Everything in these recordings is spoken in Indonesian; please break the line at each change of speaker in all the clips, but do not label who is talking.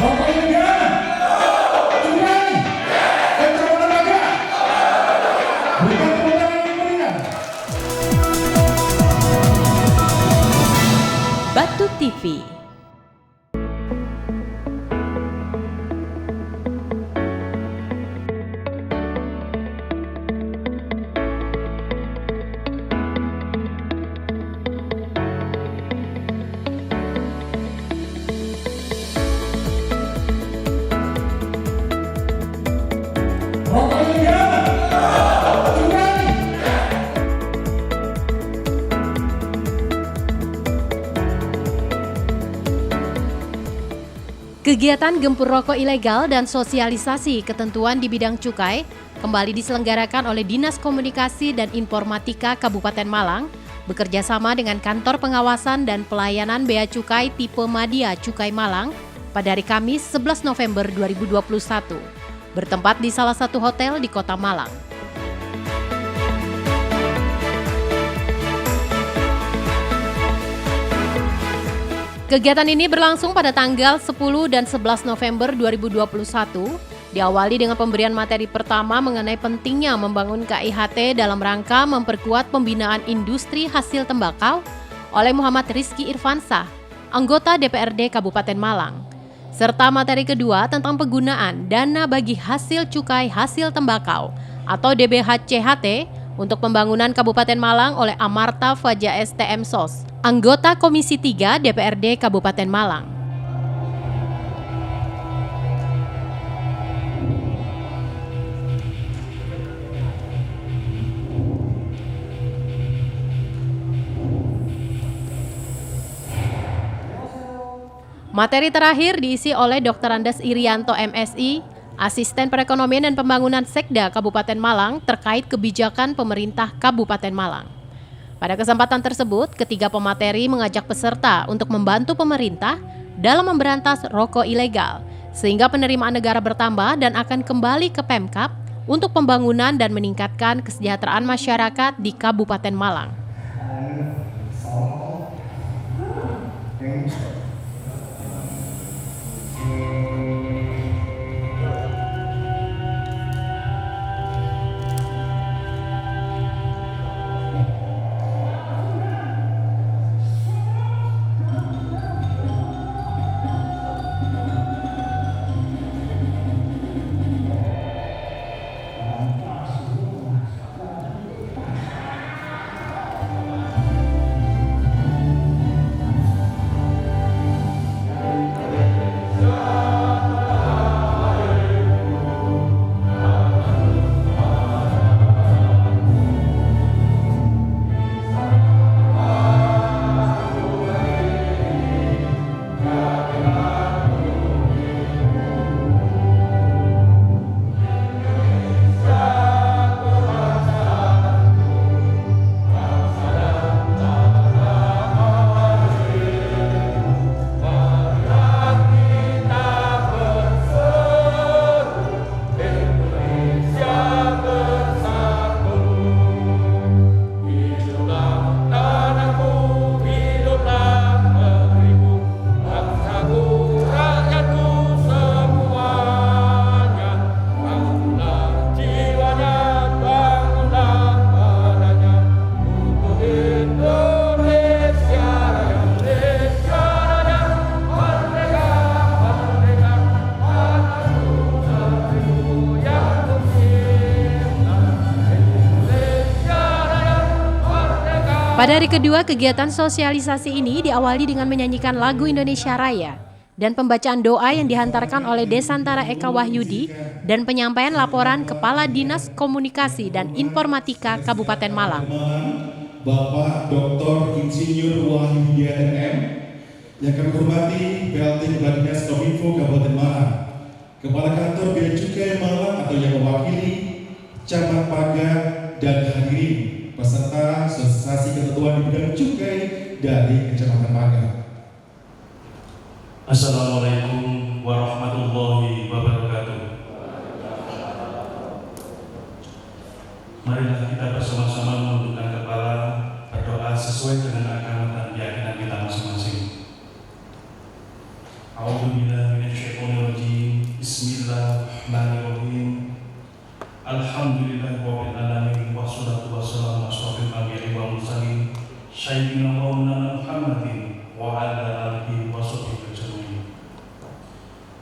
Rokok ilegal, curang, ancaman lembaga, berikan tepuk tangan yang meriah.
Batu TV.
Rokok ilegal, curang.
Kegiatan gempur rokok ilegal dan sosialisasi ketentuan di bidang cukai kembali diselenggarakan oleh Dinas Komunikasi dan Informatika Kabupaten Malang bekerja sama dengan Kantor Pengawasan dan Pelayanan Bea Cukai tipe Madya Cukai Malang pada hari Kamis 11 November 2021, bertempat di salah satu hotel di Kota Malang. Kegiatan ini berlangsung pada tanggal 10 dan 11 November 2021, diawali dengan pemberian materi pertama mengenai pentingnya membangun KIHT dalam rangka memperkuat pembinaan industri hasil tembakau oleh Muhammad Rizky Irfansah, anggota DPRD Kabupaten Malang. Serta materi kedua tentang penggunaan dana bagi hasil cukai hasil tembakau atau DBHCHT untuk pembangunan Kabupaten Malang oleh Amarta Faja STM SOS, anggota Komisi 3 DPRD Kabupaten Malang. Materi terakhir diisi oleh Dr. Andes Irianto MSI, Asisten Perekonomian dan Pembangunan Sekda Kabupaten Malang terkait kebijakan pemerintah Kabupaten Malang. Pada kesempatan tersebut, ketiga pemateri mengajak peserta untuk membantu pemerintah dalam memberantas rokok ilegal, sehingga penerimaan negara bertambah dan akan kembali ke Pemkab untuk pembangunan dan meningkatkan kesejahteraan masyarakat di Kabupaten Malang. Pada hari kedua, kegiatan sosialisasi ini diawali dengan menyanyikan lagu Indonesia Raya dan pembacaan doa yang dihantarkan oleh Desantara Eka Wahyudi dan penyampaian laporan Kepala Dinas Komunikasi dan Informatika Kabupaten Malang.
Bapak Dr. Insinyur Wahyudi MM, yang kami hormati PLT Kepala Dinas Kominfo Kabupaten Malang, Kepala Kantor Bea Cukai Malang atau yang mewakili, Camat Paga, dan hadirin peserta sosialisasi ketentuan di bidang cukai dari Kecamatan Paga.
Assalamualaikum warahmatullahi wabarakatuh. Marilah kita bersama-sama menundukkan kepala, berdoa sesuai dengan agama dan keyakinan kita masing-masing. A'udzubillahi minasyaitonir Bismillahirrahmanirrahim. Alhamdulillahirabbil alamin wassalatu wassalamu ala asyrofil anbiya'i wal mursalin sayyidina maulana Muhammadin wa ala alihi wa sahbihi ajmain.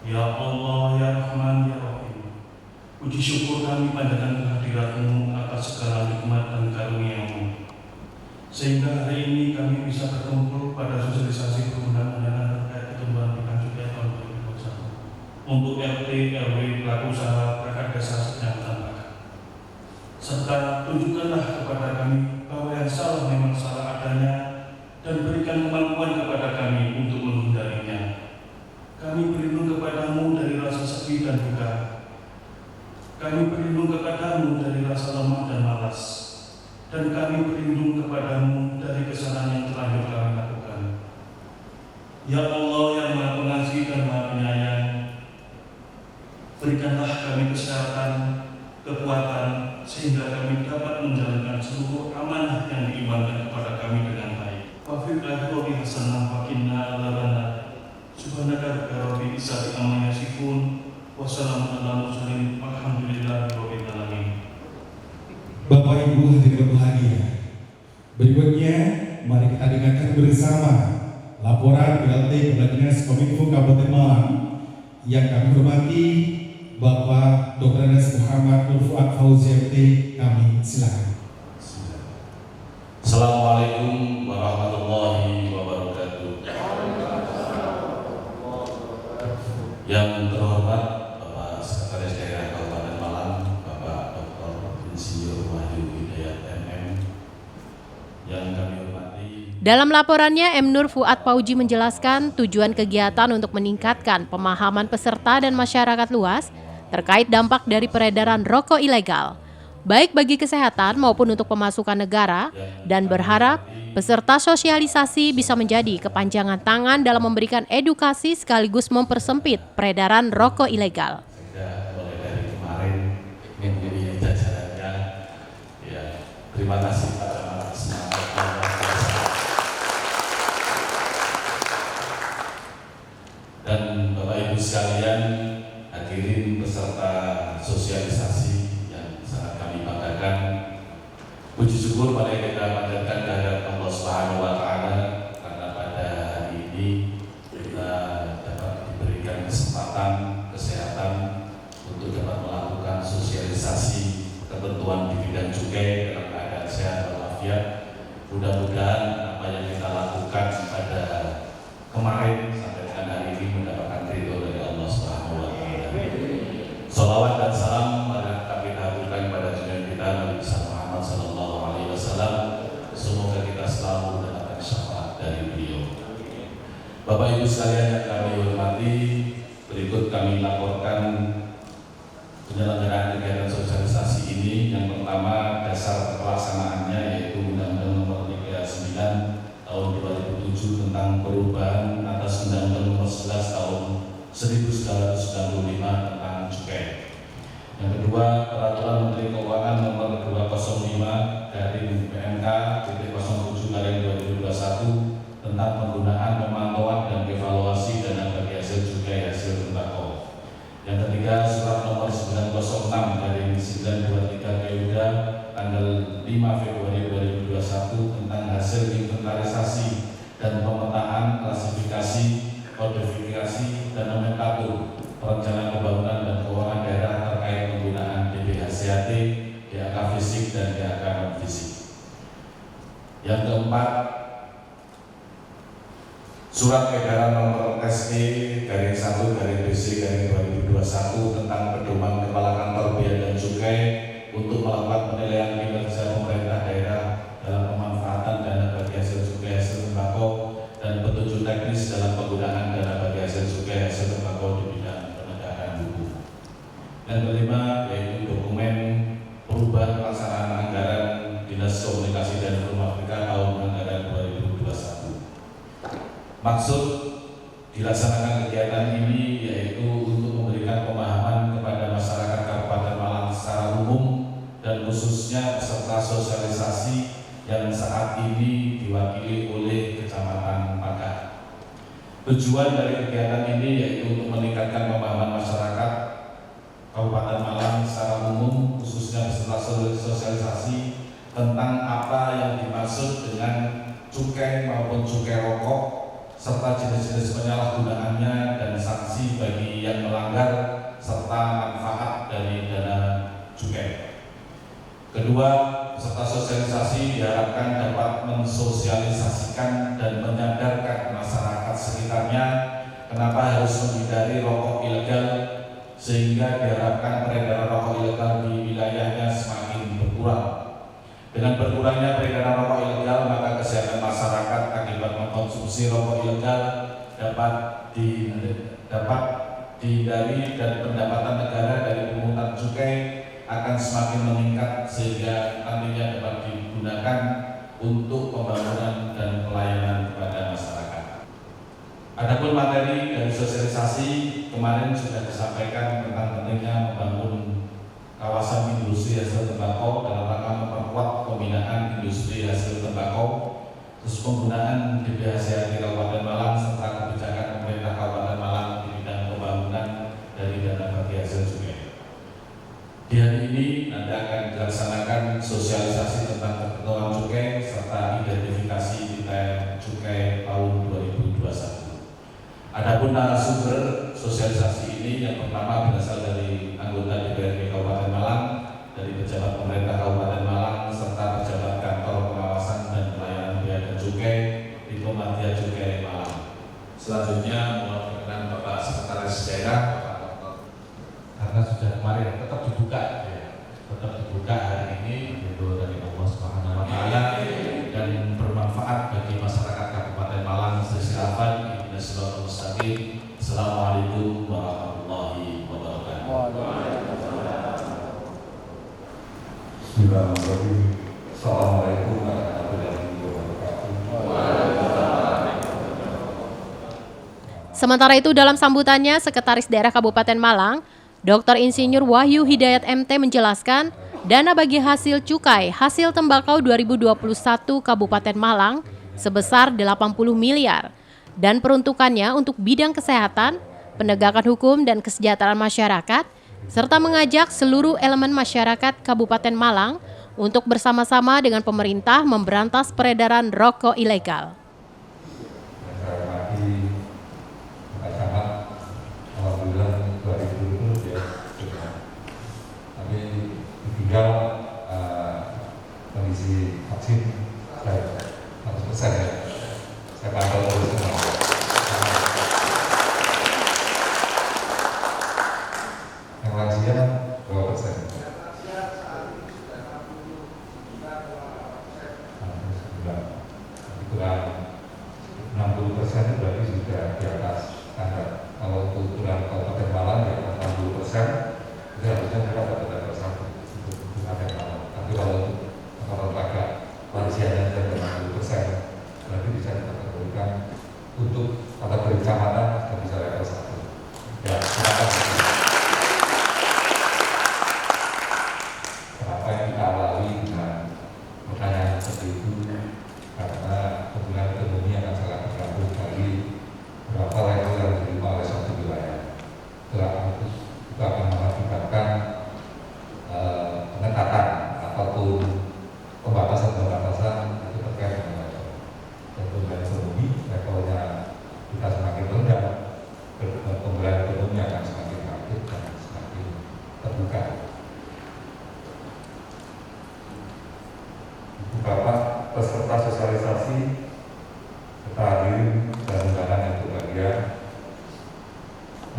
Ya Allah, ya Rahman, ya Rahim. Puji syukur kami panjatkan kehadirat-Mu atas segala nikmat dan karunia-Mu, sehingga hari ini kami bisa berkumpul pada sosialisasi perundang-undangan terkait ketentuan bidang cukai tahun 2021 untuk RT, RW, pelaku usaha perangkat desa Kecamatan Pakat. Serta tunjukkanlah kepada kami bahwa yang salah memang salah adanya dan berikan kemampuan kepada kami untuk menghindarinya. Kami berlindung kepadamu dari rasa sepi dan duka. Kami berlindung kepadamu dari rasa lemah dan malas. Dan kami berlindung kepadamu dari kesalahan yang terlanjur kami lakukan. Ya Allah yang Maha Pengasih dan Maha Penyayang, berikanlah kami kesehatan, kekuatan, sehingga kami dapat menjalankan seluruh amanah yang diimankan kepada kami dengan baik. Wafiqlah Robi Hasanah Wakinna Alabana Subhanaka Rabbi Isari Amma Yasifun Wassalamualaikum warahmatullahi wabarakatuh.
Bapak Ibu hadirin berbahagia, berikutnya mari kita dengarkan bersama laporan BLT Kepala Dinas Kominfo Kabupaten Malang yang kami hormati Bapak Dr. Andes Muhammad Nur Fuad Fauzi MT. Kami silakan.
Assalamualaikum warahmatullahi wabarakatuh. Yang terhormat Bapak Sekretaris Daerah Kabupaten Malang, Bapak Dr. Insinyur Wahyu Hidayat MM. Yang kami hormati.
Dalam laporannya, M. Nur Fuad Fauzi menjelaskan tujuan kegiatan untuk meningkatkan pemahaman peserta dan masyarakat luas terkait dampak dari peredaran rokok ilegal, baik bagi kesehatan maupun untuk pemasukan negara, dan berharap peserta sosialisasi bisa menjadi kepanjangan tangan dalam memberikan edukasi sekaligus mempersempit peredaran rokok ilegal.
Mulai dari kemarin menjadi jajarannya, ya, terima kasih pada semangat luar biasa. Dan Bapak Ibu sekalian, hadirin peserta sosialisasi yang sangat kami banggakan, puji syukur pada kita panjatkan kehadirat Allah Subhanahu wa Ta'ala karena pada hari ini kita dapat diberikan kesempatan kesehatan untuk dapat melakukan sosialisasi ketentuan di bidang cukai dalam keadaan sehat walafiat. Mudah-mudahan apa yang kita lakukan pada kemarin sampai dengan hari ini mendapatkan ridho dari Allah Subhanahu wa Ta'ala. Salawat dan salam mari kami haturkan pada junjungan kita Nabi Muhammad sallallahu alaihi wasallam. Semoga kita selalu mendapatkan syafaat dari beliau. Bapak Ibu sekalian yang kami hormati, berikut kami laporkan penyelenggaraan kegiatan sosialisasi ini. Yang pertama, dasar pelaksanaannya yaitu Undang-Undang Nomor 39 Tahun 2007 tentang perubahan atas Undang-Undang Nomor 11 Tahun 1995 tentang cukai. Yang kedua, Peraturan Menteri Keuangan Nomor 205 dari PMK.07/2021 tentang penggunaan pemantauan dan evaluasi dana bagi hasil cukai hasil tembakau. Yang ketiga, Surat Nomor 906 dari 923 PUDA tanggal 5 Februari 2021 tentang hasil inventarisasi dan pemetaan, klasifikasi, kodifikasi, dan nomenklatur perencanaan pembangunan dan keuangan daerah terkait penggunaan DBHCAT, DAK fisik, dan DAK non fisik. Yang keempat, Surat Edaran Nomor SE-1/BC/2021 tentang pedoman Kepala Kantor Bea dan Cukai untuk melakukan penilaian kinerja pemerintah daerah dalam pemanfaatan dana bagi hasil cukai hasil tembakau dan petunjuk teknis dalam penggunaan dana bagi hasil cukai hasil tembakau di bidang penegakan hukum. Yang kelima, yaitu dokumen perubahan pelaksanaan anggaran Dinas Komunikasi dan Informatika tahun anggaran 2021. Maksud dilaksanakan kegiatan ini yaitu untuk memberikan pemahaman kepada masyarakat Kabupaten Malang secara umum dan khususnya peserta sosialisasi yang saat ini diwakili oleh Kecamatan Pakat. Tujuan dari kegiatan ini yaitu untuk meningkatkan pemahaman masyarakat cukai rokok serta jenis-jenis penyalahgunaannya dan sanksi bagi yang melanggar serta manfaat dari dana cukai. Kedua, peserta sosialisasi diharapkan dapat mensosialisasikan dan menyadarkan masyarakat sekitarnya kenapa harus menghindari rokok ilegal, sehingga diharapkan peredaran rokok ilegal di wilayahnya semakin berkurang. Dengan berkurangnya peredaran rokok ilegal, maka kesehatan masyarakat akibat mengkonsumsi rokok ilegal dapat dihindari dan pendapatan negara dari pungutan cukai akan semakin meningkat, sehingga nantinya dapat digunakan untuk pembangunan dan pelayanan kepada masyarakat. Adapun materi dari sosialisasi kemarin sudah disampaikan tentang pentingnya membangun kawasan industri hasil tembakau dalam rangka memperkuat pembinaan industri hasil tembakau, terus penggunaan DPHCHT Kabupaten Malang serta kebijakan pemerintah Kabupaten Malang di bidang pembangunan dari dana bagi hasil cukai. Di hari ini nanti akan dilaksanakan sosialisasi tentang ketentuan cukai serta identifikasi nilai cukai tahun 2021. Adapun narasumber sosialisasi ini yang pertama berasal dari anggota DPRD Kabupaten Malang, dari pejabat pemerintah Kabupaten Malang serta pejabat kantor pengawasan dan pelayanan bea dan cukai di Pematian Cukai Malang. Selanjutnya mohon berkenan Bapak Sekretaris Daerah, karena sudah kemarin tetap dibuka hari ini yaitu dari Allah Subhanahu wa taala dan bermanfaat bagi masyarakat Kabupaten Malang. Silakan Bismillahirrahmanirrahim. Assalamualaikum warahmatullahi wabarakatuh.
Bismillahirrahmanirrahim. Assalamualaikum warahmatullahi wabarakatuh.
Sementara itu dalam sambutannya, Sekretaris Daerah Kabupaten Malang, Dr. Insinyur Wahyu Hidayat MT menjelaskan, dana bagi hasil cukai hasil tembakau 2021 Kabupaten Malang sebesar 80 miliar dan peruntukannya untuk bidang kesehatan, penegakan hukum dan kesejahteraan masyarakat, serta mengajak seluruh elemen masyarakat Kabupaten Malang untuk bersama-sama dengan pemerintah memberantas peredaran rokok ilegal.
Kondisi vaksin saya 100% ya. Saya pantau terus semua. Yang lansia 2%. Kurang 60% itu berarti sudah di atas standar. Kalau ukuran Kabupaten Malang di atas 60%, itu harusnya kita dapat data satu untuk Kabupaten Malang. Tapi kalau lembaga lansianya sudah 60%, berarti bisa kita tentukan untuk kategori kecamatan kita bisa level 1. Ya, silakan. Kenapa yang kita awali dengan pertanyaan seperti itu? Karena hubungan ekonomi akan sangat tergantung dari berapa level yang diterima oleh suatu wilayah. Itu akan mengakibatkan pengetatan ataupun pembatasan itu terkait dengan level. Dan hubungan ekonomi levelnya kita semakin rendah, pembelahan ekonomi akan semakin aktif dan semakin terbuka. Bapak peserta sosialisasi, serta hadirin dan undangan yang berbahagia,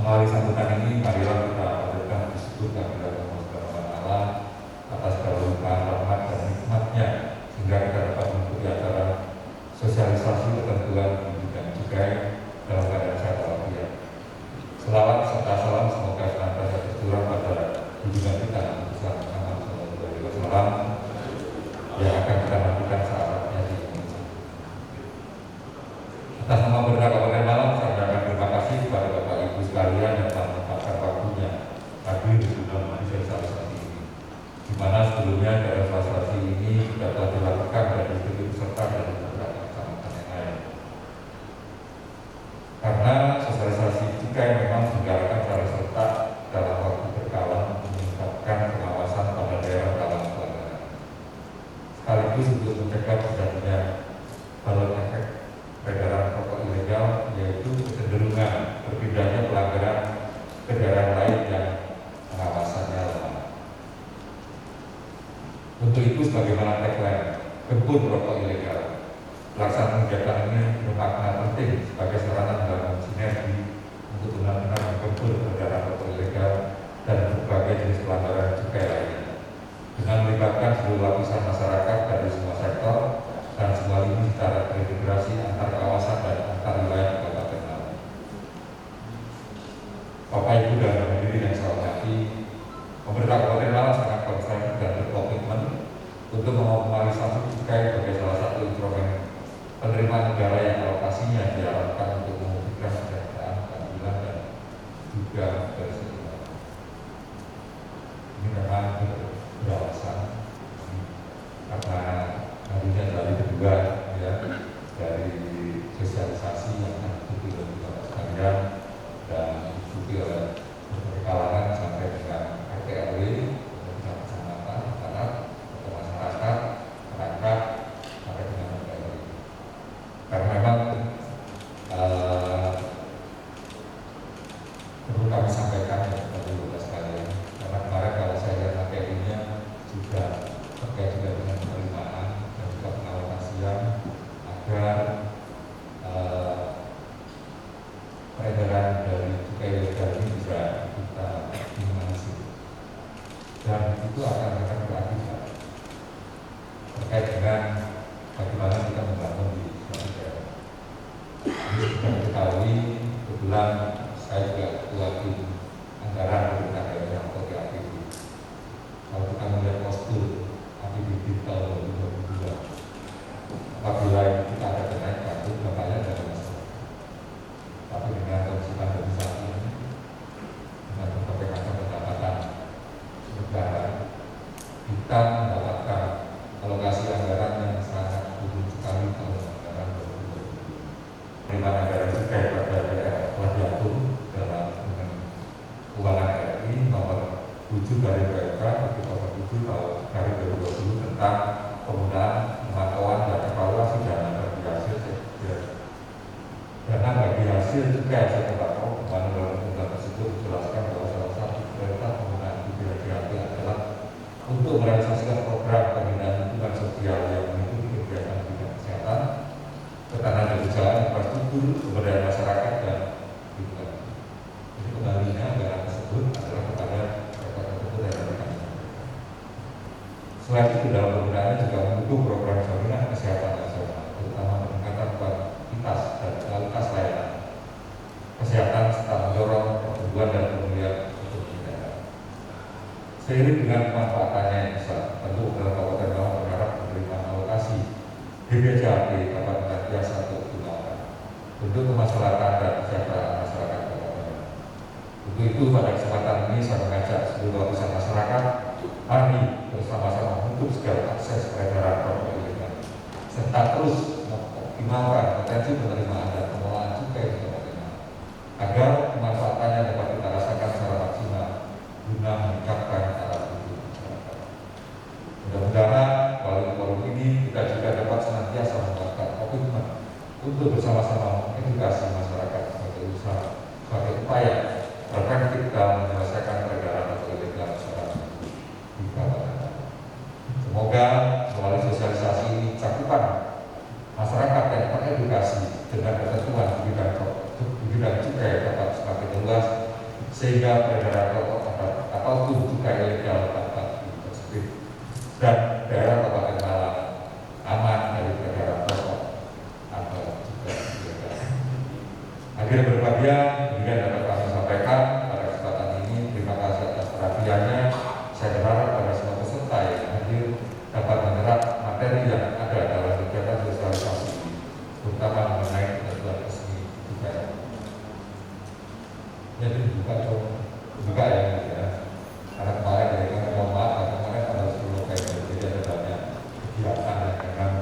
melalui sambutan ini marilah kita hadirkan disebut kehadirat Allah Subhanahu wa taala atas keberkahan rahmat dan nikmatnya, sehingga kita dapat mengikuti acara sosialisasi ketentuan bidang cukai dalam keadaan sehat walafiat. Selawat serta salam semoga senantiasa tercurah pada junjungan kita Nabi Muhammad SAW yang akan kita nantikan saatnya di Indonesia. Atas nama pemerintah Kabupaten Malang, saya ucapkan terima kasih kepada Bapak Ibu sekalian yang telah menyempatkan waktunya hadir di dalam sosialisasi ini. Di mana sebelumnya dalam sosialisasi ini sudah telah dilakukan dan diikuti peserta dari beberapa kecamatan yang lain. Karena sosialisasi cukai memang diselenggarakan secara serentak dalam waktu berkala untuk meningkatkan pengawasan pada daerah dalam pelanggaran. Sekaligus untuk mencegah terjadinya balon efek daerah lain yang pengawasannya lemah. Untuk itu, sebagaimana tagline "Gempur Rokok Ilegal", pelaksanaan kegiatan ini bermakna penting sebagai sarana membangun sinergi untuk benar-benar menggempur peredaran rokok ilegal dan berbagai jenis pelanggaran cukai lainnya, dengan melibatkan seluruh lapisan masyarakat dari semua sektor dan semua ini secara terintegrasi antar kawasan dan antar wilayah di Kabupaten Malang. Bapak Ibu dan hadirin yang saya hormati, pemerintah Kabupaten Malang sangat konsen dan berkomitmen untuk mengoptimalisasi cukai sebagai salah satu instrumen penerimaan negara yang alokasinya diharapkan untuk mewujudkan kesejahteraan, keadilan, dan juga keseimbangan. Ini memang beralasan karena nantinya dari kedua ya, dari sosialisasi yang diikuti oleh Bapak sekalian dan diikuti oleh berbagai kalangan sampai dengan RT RW, kecamatan, anak, atau masyarakat, perangkat, sampai dengan RW. Karena memang perlu kami sampaikan kepada Bapak sekalian, karena kemarin kalau saya lihat materinya juga terkait juga dengan penerimaan dan juga pengalokasian agar peredaran dari cukai ilegal ini bisa kita minimalisir, dan itu akan berakibat terkait dengan bagaimana kita membangun di suatu daerah. Ini sudah diketahui, kebetulan saya juga ketua tim anggaran pemerintah daerah atau TAPB. Kalau kita melihat postur APBD tahun 2022, apabila kita ada kenaikan, itu dampaknya dari masyarakat. Tapi dengan kondisi pandemi saat ini, dengan berbagai macam pendapatan negara, kita mendapatkan alokasi anggaran yang sangat tinggi sekali tahun anggaran 2022. Penerimaan anggaran cukai pada daerah telah diatur dalam Keuangan RI nomor 7 dari PMK nomor 7 tahun 2020 tentang penggunaan pemantauan dan evaluasi dana bagi hasil cukai hasil tembakau. Dalam undang tersebut dijelaskan bahwa salah satu prioritas penggunaan BPJHT adalah untuk merealisasikan program pembinaan lingkungan sosial yang mengikuti kegiatan bidang kesehatan, ketahanan kebijakan, infrastruktur, pemberdayaan masyarakat, dan lingkungan. Jadi kembalinya anggaran tersebut adalah kepada sektor tersebut yang ada di kami. Selain itu, dalam penggunaannya juga mendukung program jaminan kesehatan nasional, terutama peningkatan kualitas dan kualitas layanan kesehatan serta mendorong pertumbuhan dan pemulihan ekonomi daerah. Seiring dengan pemanfaatannya yang besar, tentu Kabupaten Malang berharap menerima alokasi BPJHT dapat senantiasa dioptimalkan untuk kemaslahatan dan kesejahteraan masyarakat Kabupaten Malang. Untuk itu, pada kesempatan ini saya mengajak seluruh lapisan masyarakat, mari bersama-sama untuk segala akses peredaran rokok ilegal, serta terus mengoptimalkan potensi penerimaan dan pengelolaan cukai di Kabupaten Malang, agar pemanfaatannya dapat kita rasakan secara maksimal guna meningkatkan taraf hidup masyarakat. Mudah-mudahan melalui forum ini kita juga dapat senantiasa menguatkan komitmen untuk bersama-sama mengedukasi masyarakat sebagai usaha, sebagai upaya preventif dalam menyelesaikan peredaran rokok ilegal secara di Kabupaten Malang. Semoga melalui sosialisasi ini cakupan masyarakat yang teredukasi dengan ketentuan di bidang cukai dapat semakin luas, sehingga peredaran rokok ataupun cukai ilegal dapat ditersebut dan daerah Kabupaten Malang aman dari peredaran rokok atau cukai ilegal. Akhir berbahagia, demikian dapat kami sampaikan pada kesempatan ini. Terima kasih atas perhatiannya. Saya berharap pada semua peserta yang hadir dapat menyerap materi yang ada dalam kegiatan sosialisasi ini, terutama mengenai ketentuan resmi cukai. Jadi buka ya. Karena kemarin dari kami mohon maaf, karena kemarin pada 10 November jadi ada banyak kegiatan yang memang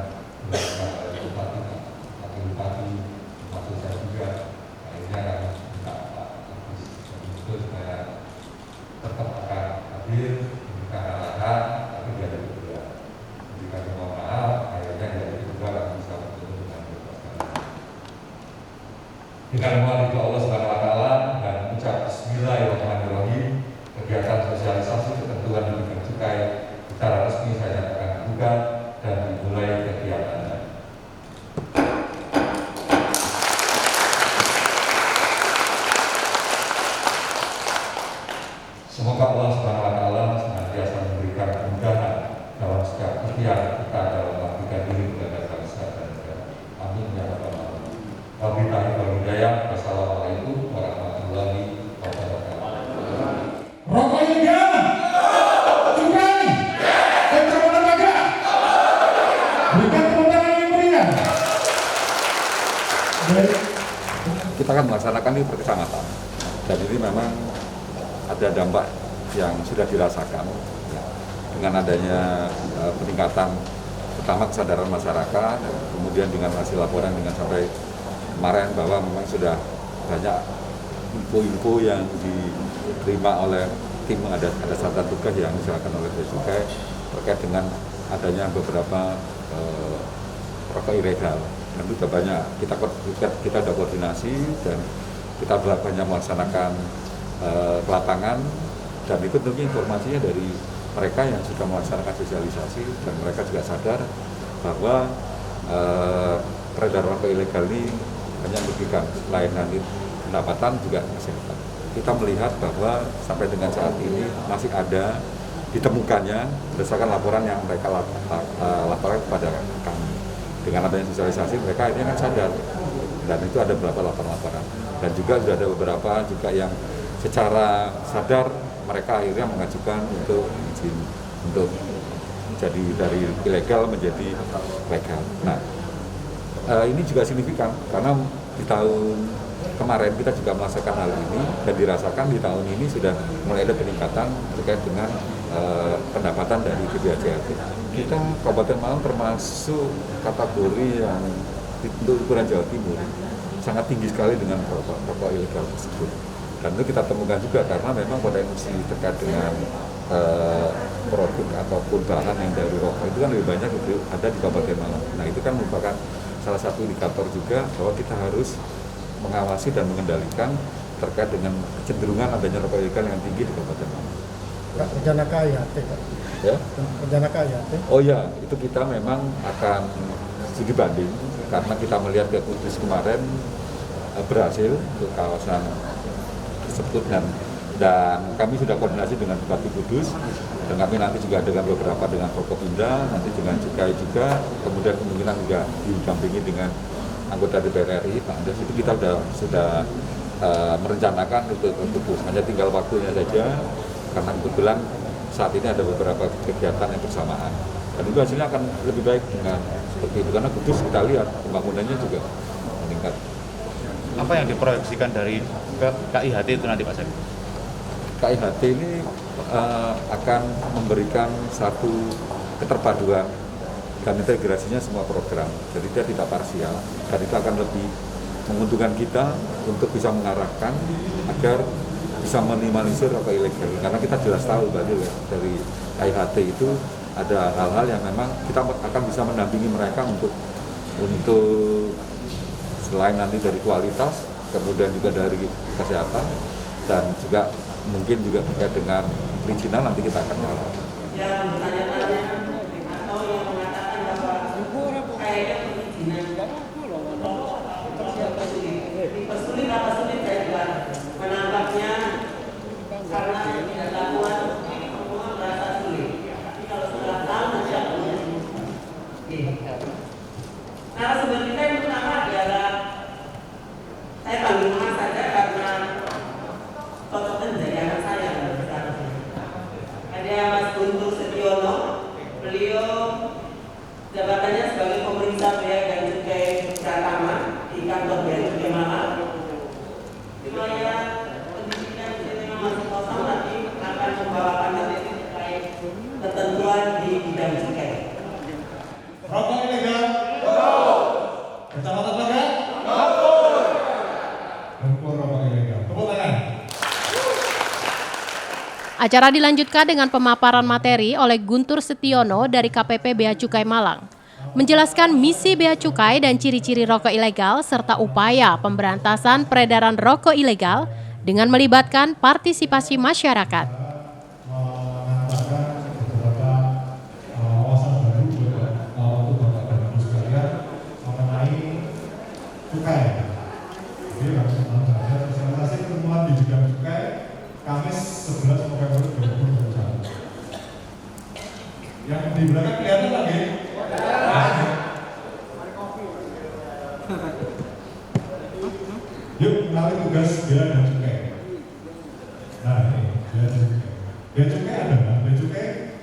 dilakukan oleh bupati, maksud saya juga. Akhirnya kami minta Pak Agus untuk supaya tetap akan hadir memberikan arahan, tapi dari kedua. Jadi kami mohon maaf, akhirnya dari kedua kami bisa bertemu dengan Bapak sekalian. Dengan mohon itu Allah Subhanahu Wa Taala dan ucap Bismillahirrahmanirrahim. Semoga Allah Subhanahu wa taala senantiasa memberikan kemudahan dalam setiap ikhtiar kita dalam mengabdikan diri kepada bangsa dan negara. Amin ya rabbal alamin. Wabillahi wal hidayah. Wassalamualaikum warahmatullahi wabarakatuh.
Rokok ilegal, cukai, pencemaran lembaga. Berikan tepuk tangan yang meriah.
Kita akan melaksanakan ini per kecamatan. Dan ini memang ada dampak yang sudah dirasakan ya, dengan adanya peningkatan pertama kesadaran masyarakat, kemudian dengan hasil laporan dengan sampai kemarin bahwa memang sudah banyak info-info yang diterima oleh tim ada satuan tugas yang diserahkan oleh Bea Cukai terkait dengan adanya beberapa rokok ilegal. Dan itu banyak kita ada koordinasi dan kita banyak melaksanakan ke lapangan, dan itu tentunya informasinya dari mereka yang sudah melaksanakan sosialisasi, dan mereka juga sadar bahwa peredaran rokok ilegal ini hanya merugikan selain nanti pendapatan juga kesehatan. Kita melihat bahwa sampai dengan saat ini masih ada ditemukannya berdasarkan laporan yang mereka laporkan kepada kami. Dengan adanya sosialisasi mereka ini kan sadar, dan itu ada beberapa laporan dan juga sudah ada beberapa juga yang secara sadar mereka akhirnya mengajukan untuk izin untuk jadi dari ilegal menjadi legal. Nah, ini juga signifikan karena di tahun kemarin kita juga melaksanakan hal ini dan dirasakan di tahun ini sudah mulai ada peningkatan terkait dengan pendapatan dari BPJHT. Kita Kabupaten Malang termasuk kategori yang untuk ukuran Jawa Timur sangat tinggi sekali dengan rokok ilegal tersebut. Dan itu kita temukan juga karena memang potensi terkait dengan produk ataupun bahan yang dari rokok itu kan lebih banyak itu ada di Kabupaten Malang. Nah, itu kan merupakan salah satu indikator juga bahwa kita harus mengawasi dan mengendalikan terkait dengan kecenderungan adanya rokok ilegal yang tinggi di Kabupaten Malang.
Pak, rencana KIHT, Pak.
Ya?
Rencana KIHT.
Oh ya, itu kita memang akan studi banding karena kita melihat ke Kudus kemarin berhasil untuk kawasan tersebut, dan kami sudah koordinasi dengan Bupati Kudus, dan kami nanti juga dengan beberapa dengan Forkopimda, nanti dengan Cukai juga, kemudian kemungkinan juga didampingi dengan anggota DPR RI Pak Andes. Itu kita sudah merencanakan untuk Kudus, hanya tinggal waktunya saja karena kebetulan saat ini ada beberapa kegiatan yang bersamaan, dan itu hasilnya akan lebih baik dengan seperti itu karena Kudus kita lihat pembangunannya juga meningkat.
Apa yang diproyeksikan dari KIHT itu nanti Pak Syed?
KIHT ini akan memberikan satu keterpaduan dan integrasinya semua program, jadi dia tidak parsial, dan itu akan lebih menguntungkan kita untuk bisa mengarahkan agar bisa minimalisir rokok ilegal, karena kita jelas tahu dari KIHT itu ada hal-hal yang memang kita akan bisa mendampingi mereka untuk selain nanti dari kualitas, kemudian juga dari kesehatan, dan juga mungkin juga terkait dengan perizinan nanti kita akan melakukan.
Yang bertanya-tanya atau yang mengatakan bahwa kayaknya perizinan dipersulit apa sulit, saya juga menangkapnya karena tidak lakukan semua merasa sulit. Tapi kalau sudah tahu nanti akan narasumber kita yang pertama adalah saya panggil Mas saja karena cocoknya menjadi anak saya. Ada Mas Guntur Setiono, beliau jabatannya sebagai pemeriksa bea dan cukai Pratama di kantor Bea Cukai Malang. Riwayat pendidikan yang masih kosong nanti akan membawakan materi terkait ketentuan di bidang cukai.
Rokok ilegal, kecamatan Bagan, Lumpur rokok ilegal. Tepuk tangan.
Acara dilanjutkan dengan pemaparan materi oleh Guntur Setiono dari KPP Bea Cukai Malang, menjelaskan misi Bea Cukai dan ciri-ciri rokok ilegal serta upaya pemberantasan peredaran rokok ilegal dengan melibatkan partisipasi masyarakat.
Mengatakan beberapa wawasan baru untuk Bapak dan Ibu sekalian mengenai cukai. Jadi langsung saja presentasi pertemuan di bidang cukai Kamis 11 November di belakang kelihatan lagi. Yuk, kenali tugas bea dan cukai. Nah, ini bea dan cukai. Bea cukai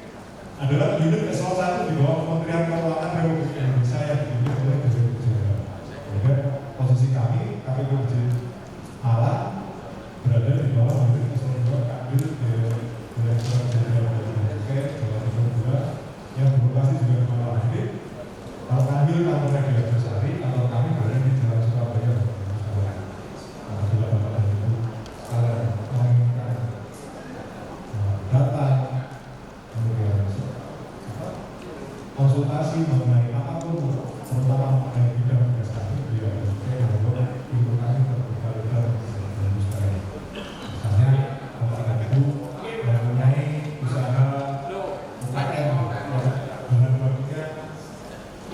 adalah unit eselon 1 di bawah Kementerian Keuangan Republik Indonesia yang dipimpin oleh BPJS. Kemudian posisi kami, KPPJ Malang, berada di bawah unit eselon 2 Kanwil Direktorat Jenderal Bea Cukai Jawa Timur 2 yang berlokasi juga di Malang. Kalau Kanwil kantornya di Arjosari, atau kami berada di Jalan Surabaya. Data, kemudian konsultasi mengenai apapun, terutama mengenai bidang tugas kami, beliau juga ilmu kami terbuka-buka dan sebagainya. Misalnya, kalau itu mengenai usaha UKM, dengan baginya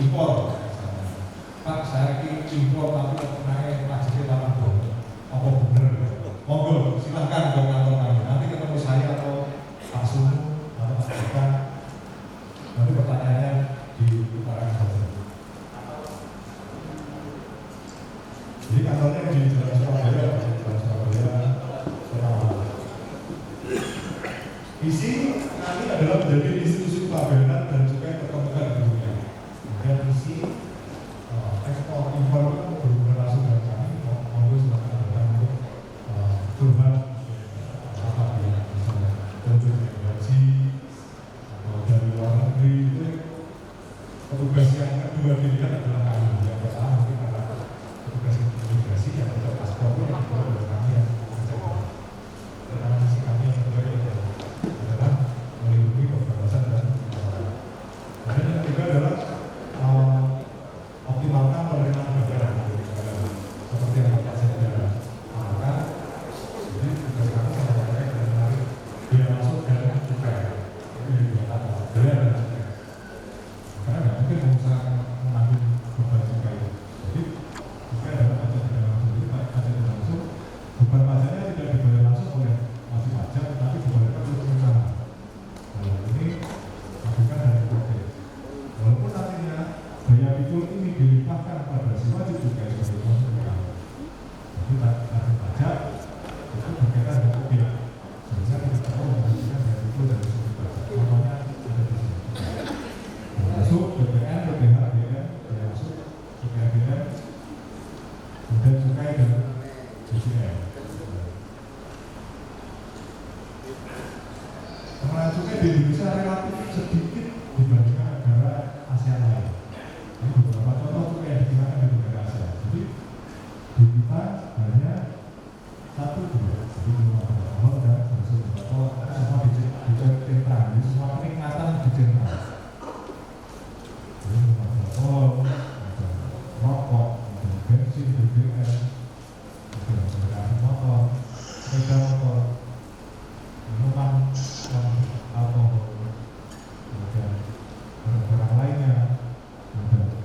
impor. Pak, saya impor tapi mengenai pajaknya 8 tahun. Apa benar? Monggo, silahkan ke kantor kami. Nanti ketemu saya atau Pak Sunu atau Pak Dekan. Nanti pertanyaannya di utara saja. Jadi kantornya di Jalan Surabaya, Visi kami adalah menjadi institusi kepabeanan dan juga perkembangan di dunia. Dan visi ekspor impor itu berhubungan langsung dengan kami. Monggo silakan datang untuk curhat apa ya, misalnya kunjung gaji atau dari luar negeri. Itu petugas yang kedua dilihat adalah kami. Yang pertama mungkin karena petugas imigrasi yang untuk paspor itu yang kedua adalah kami yang menjaga. Karena misi kami yang kedua itu adalah melindungi kebebasan dan kebebasan. Dan yang ketiga adalah optimalkan penerimaan negara seperti yang Bapak Sekda amalkan. Jadi tugas kami sangat baik dan menarik biaya masuk dan cukai. Ini dua kata, biaya dan cukai. Karena nggak mungkin pengusaha mengambil beban cukai. Jadi cukai adalah pajak tidak langsung. Jadi pajak tidak langsung, beban pajaknya tidak dibayar langsung oleh wajib pajak, tetapi dibayarkan oleh pengusaha. Nah, ini bukan dari cukai. Walaupun nantinya biaya pikul ini dilimpahkan pada si wajib cukai sebagai konsumen. Jadi tarif pajak itu berkaitan dengan pihak. Sehingga kita tahu menghasilkan biaya pikul dari sumber pajak. Contohnya ada di sini. Masuk BPN, BPH, BN, biaya masuk cukai BN, kemudian cukai dan BCN. Pengenalan cukai di Indonesia relatif sedikit dibandingkan negara ASEAN lain. Ini beberapa contoh cukai yang digunakan di negara ASEAN. Jadi di kita hanya 1, 2, jadi 5 dan hasil beberapa semua dicentral, jadi semua penikmatan dicentral. Jadi 5 rokok, bensin, BBM, kendaraan motor, sepeda motor, minuman alkohol, kemudian barang-barang lainnya, kemudian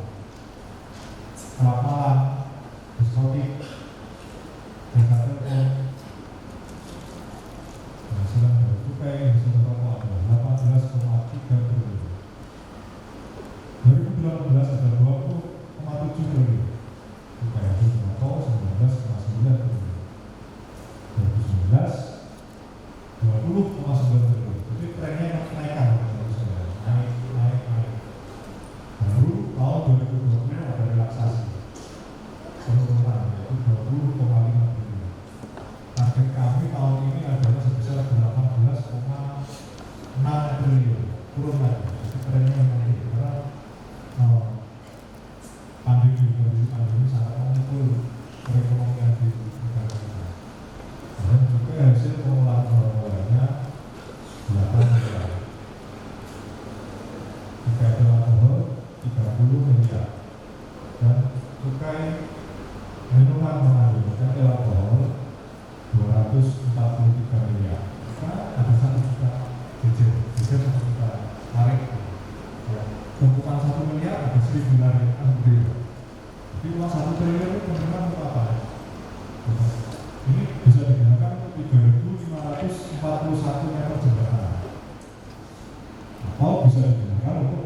alat malam, diskotik, jasa telepon, penghasilan dari cukai, hasil rokok adalah 18,3 triliun. 2018 ada 20,7 triliun. Cukai hasil rokok 19,9 triliun. 2019 20,9 triliun. Jadi trennya naikkan naik. Baru tahun 2020 ada relaksasi penurunan yaitu 20,5 triliun. Target kami tahun ini adalah sebesar 18,6 triliun, turun lagi. Jadi trennya naik karena pandemi sangat memukul perekonomian di negara kita. Dan juga hasil pengelolaan barang-barangnya 8 miliar. Cukai alkohol 30 miliar. Dan cukai minuman mengandung alkohol 243 miliar. Maka ada 1 juta jajan 1 juta tarik. Tumpukan 1 miliar ada 1.000 tarik. Jadi uang 1 triliun itu penerimaan untuk apa? Ini bisa digunakan untuk 3.541 meter jembatan. Atau bisa digunakan untuk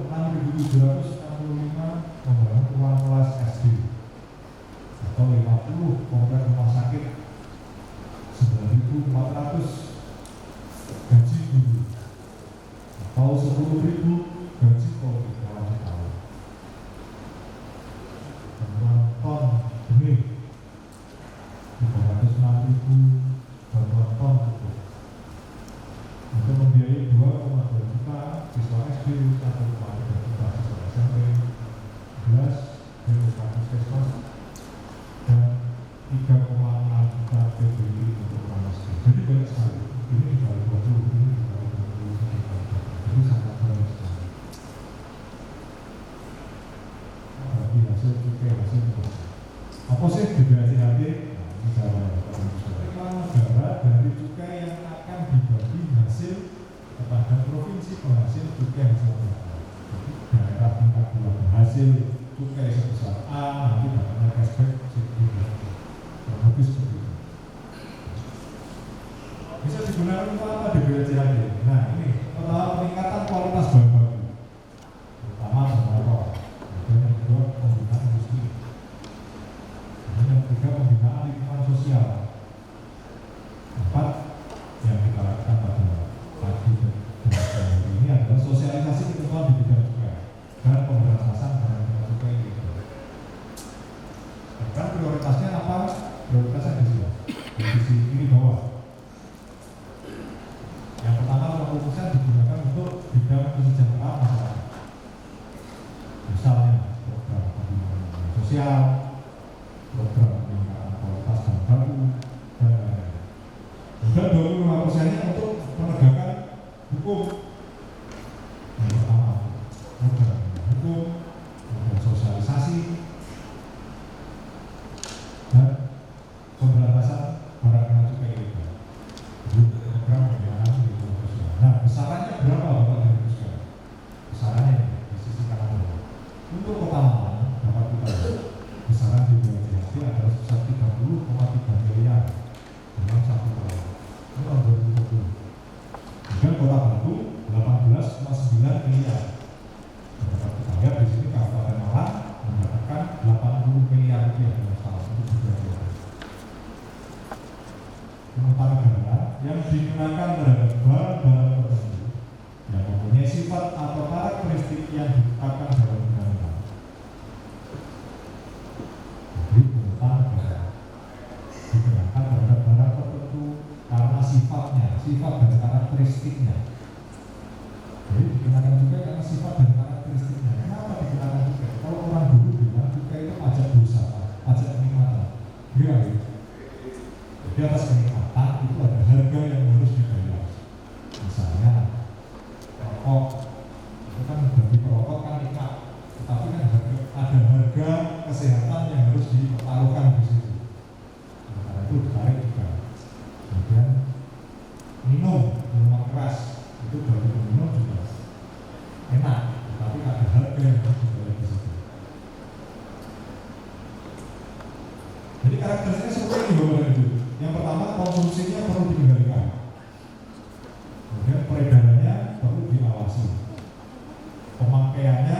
10.000 gaji kalau di bawah tahun. Bantuan ton benih 306.000 bantuan ton untuk membiayai 2,2 juta siswa SD, 1,3 juta siswa SMP, 11 BPK Puskesmas, dan 3,6 juta PBI untuk orang miskin. Jadi banyak sekali. Ini dibalik 20, ini dibalik 20, jadi sangat banyak sekali. Bagi hasil cukai hasil apa sih BPJHT? Ini jawabannya. Negara dari cukai yang akan dibagi hasil kepada provinsi penghasil cukai hasil daerah. Jadi daerah tingkat 2 hasil cukai sebesar A nanti dapatnya cashback sekitar lebih seperti itu. Bisa digunakan untuk apa BPJHT? Nah ini pertama peningkatan kualitas bahan baku, terutama sembako. Dan yang kedua pembinaan industri. Dan yang ketiga pembinaan lingkungan sosial. 4 yang kita lakukan pada pagi dan ini adalah sosialisasi ketentuan di bidang cukai dan pemberantasan barang cukai itu. Dan prioritasnya apa? Prioritasnya di sini, di sisi kiri bawah. Yang pertama, fokusnya digunakan untuk bidang kesejahteraan masyarakat. Misalnya program pembinaan sosial, program peningkatan kualitas bahan baku, dan lain-lain. Dan 25%-nya untuk penegakan hukum. Yang pertama, program hukum, program sosialisasi, dan pemberantasan barang kena cukai ilegal. Program pembinaan lingkungan sosial. Nah, besarannya berapa Bapak dan Ibu sekalian? Besarannya di sisi kanan bawah. Untuk Kota Malang dapat kita lihat besaran di BPJHT adalah sebesar 30,3 miliar dalam 1 tahun. Ini tahun 2020. Dan Kota Batu 18,9 miliar. Dapat kita lihat di sini Kabupaten Malang mendapatkan 80 miliar rupiah dalam tahun untuk BPJHT. Sementara negara yang digunakan terhadap barang-barang tertentu yang mempunyai sifat atau karakteristik yang ditetapkan dalam undang-undang. Jadi pungutan negara digunakan terhadap barang tertentu karena sifat dan karakteristiknya. Jadi digunakan juga karena sifat dan karakteristiknya. Kenapa digunakan juga? Kalau orang dulu bilang juga itu pajak dosa, pajak kenikmatan. Iya. Di atas kenikmatan itu ada harga yang harus dibayar. Misalnya rokok, itu kan bagi perokok kan nikmat, tetapi kan ada harga kesehatan yang harus dipertaruhkan di situ. Karena itu ditarik juga. Kemudian minuman keras itu bagi peminum juga enak, tetapi ada harga yang harus dibayar di situ. Jadi karakteristiknya seperti ini Bapak dan Ibu. Yang pertama, konsumsinya perlu dikendalikan. Kemudian peredarannya perlu diawasi. Pemakaiannya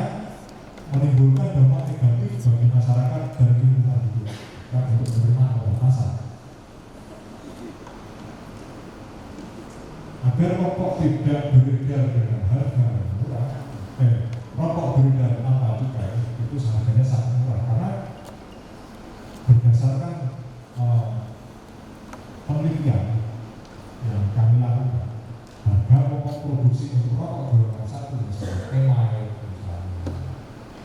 menimbulkan dampak negatif bagi masyarakat dan lingkungan hidup. Dan untuk menerima pembatasan. Agar rokok tidak beredar dengan harga yang murah, rokok beredar tanpa cukai itu harganya sangat murah karena berdasarkan penelitian yang kami lakukan, harga pokok produksi untuk rokok golongan 1 misalnya Kemai, misalnya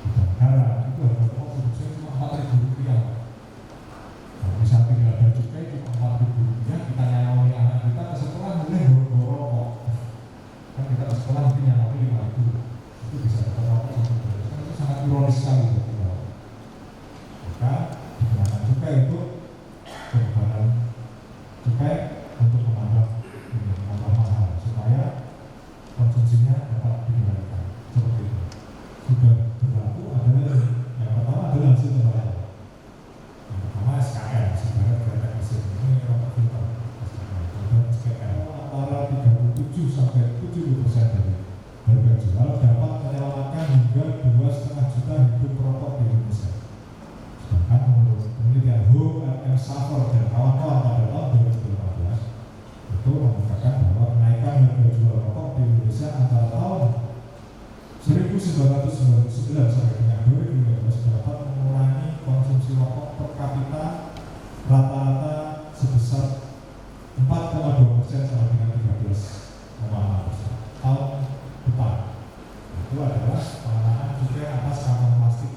Bidangkara, itu harga pokok produksi cuma Rp4.000. Nah, bisa tidak ada cukai cuma Rp4.000, kita nyalawi anak kita ke sekolah boleh bawa rokok. Kan kita ke sekolah mungkin nyalawi Rp5.000, itu bisa dapat rokok Rp1.000. Itu sangat ironis sekali bagi kita. Maka digunakan cukai untuk perubahan cukai untuk menambah mahal supaya konsumsinya dapat dikendalikan seperti itu. Sudah berlaku adalah yang pertama adalah hasil pembayaran. Yang pertama SKM, sebenarnya kereta mesin ini rokok filter. Kemudian SKM antara 37 sampai 70% dari harga jual dapat menyelamatkan hingga 2,5 juta hidup perokok di Indonesia. Sedangkan menurut penelitian WHO, RM Safor dan kawan-kawan pada tahun 2015 itu mengatakan bahwa kenaikan harga jual rokok di Indonesia antara tahun 1999 sampai dengan 2015 dapat mengurangi konsumsi rokok per kapita rata-rata sebesar 4,2% sampai dengan 13,6% tahun depan. Itu adalah pengenaan cukai atas kantong plastik.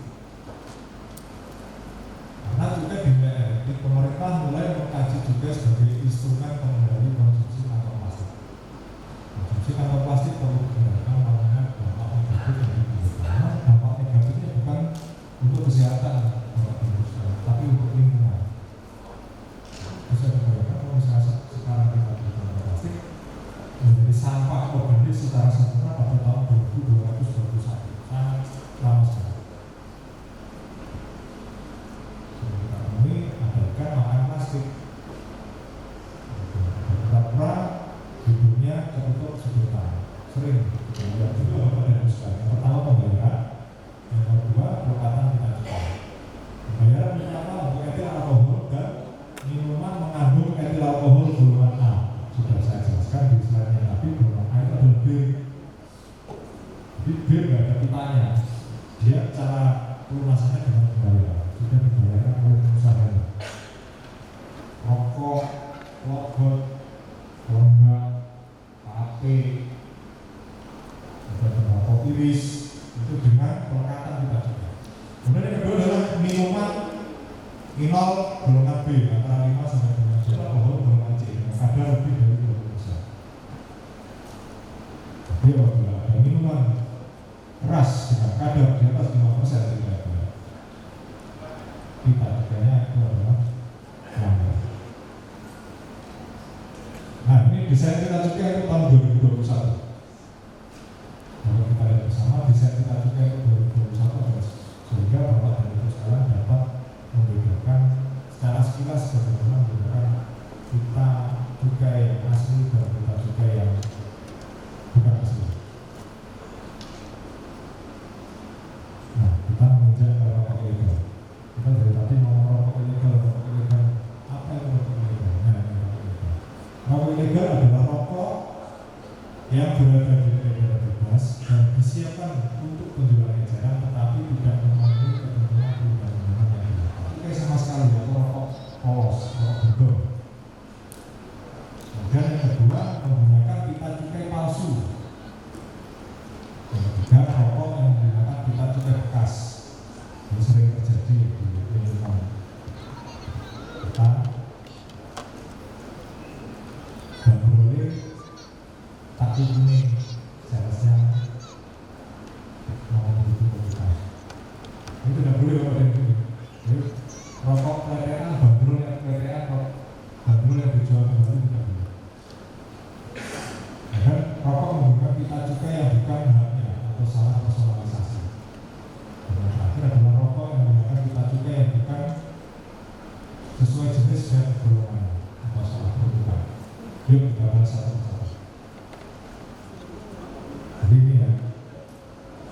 Karena cukai dinilai efektif, pemerintah mulai mengkaji cukai sebagai instrumen pengendali konsumsi kantong plastik. Konsumsi kantong plastik perlu dihindarkan karena dampak negatif dari kehidupan. Dampak negatifnya bukan untuk kesehatan, tapi untuk lingkungan. Bisa dibayangkan kalau misalnya sekarang kita gunakan plastik menjadi sampah organik secara sempurna pada tahun 2221, sangat lama sekali. Kita temui ada ikan makan plastik. Pura-pura hidungnya tertutup sedotan. Sering kita lihat juga pada sekali. Yang pertama pembayaran, yang kedua pelekatan kita juga. Pembayaran pertama untuk etil alkohol dan minuman mengandung etil alkohol golongan A. Sudah saya jelaskan di slide yang tadi, golongan A itu adalah bir. Jadi bir nggak ada pitanya. Dia cara pelunasannya dengan pembayaran. Sudah dibayarkan oleh pengusaha. Rokok, logot, lembak, HP, rokok iris itu dengan pelekatan kita juga. Kemudian yang kedua adalah minuman minol golongan B antara 5 sampai dengan 10, alkohol golongan C dengan kadar lebih dari 20%. Jadi apabila ada minuman keras dengan kadar di atas 5% tidak boleh. Kita cukainya itu adalah melanggar. Nah, ini desain kita cukai itu tahun 2021. Kalau kita lihat bersama desain kita cukai itu 2021 adalah sehingga Bapak dan Ibu sekalian dapat membedakan secara sekilas bagaimana membedakan kita cukai yang asli dan kita cukai yang bukan asli. Nah, kita menginjak ke rokok ilegal. Kita dari tadi mau rokok ilegal. Apa itu rokok ilegal? Nah, ini rokok ilegal. Rokok ilegal adalah rokok yang berada di daerah bebas dan disiapkan untuk penjualan eceran tetapi tidak memenuhi ketentuan perundang-undangan yang dilakukan. Cukai sama sekali atau rokok polos, rokok gedor. Dan yang kedua menggunakan pita cukai palsu. Yang ketiga rokok yang menggunakan pita cukai bekas. Ini sering terjadi di lingkungan kita. Dan boleh kaki kuning seharusnya mau begitu kita. Ini tidak boleh kalau ada ini. Jadi rokok kletean, bandrol yang kletean, bandrol yang dijual kembali tidak boleh. Dan rokok menggunakan pita cukai yang bukan haknya atau salah personalisasi. Dan yang terakhir adalah rokok yang menggunakan pita cukai yang bukan sesuai jenis dan golongan atau salah peruntukan. Yuk kita bahas satu-satu. Jadi ini ya,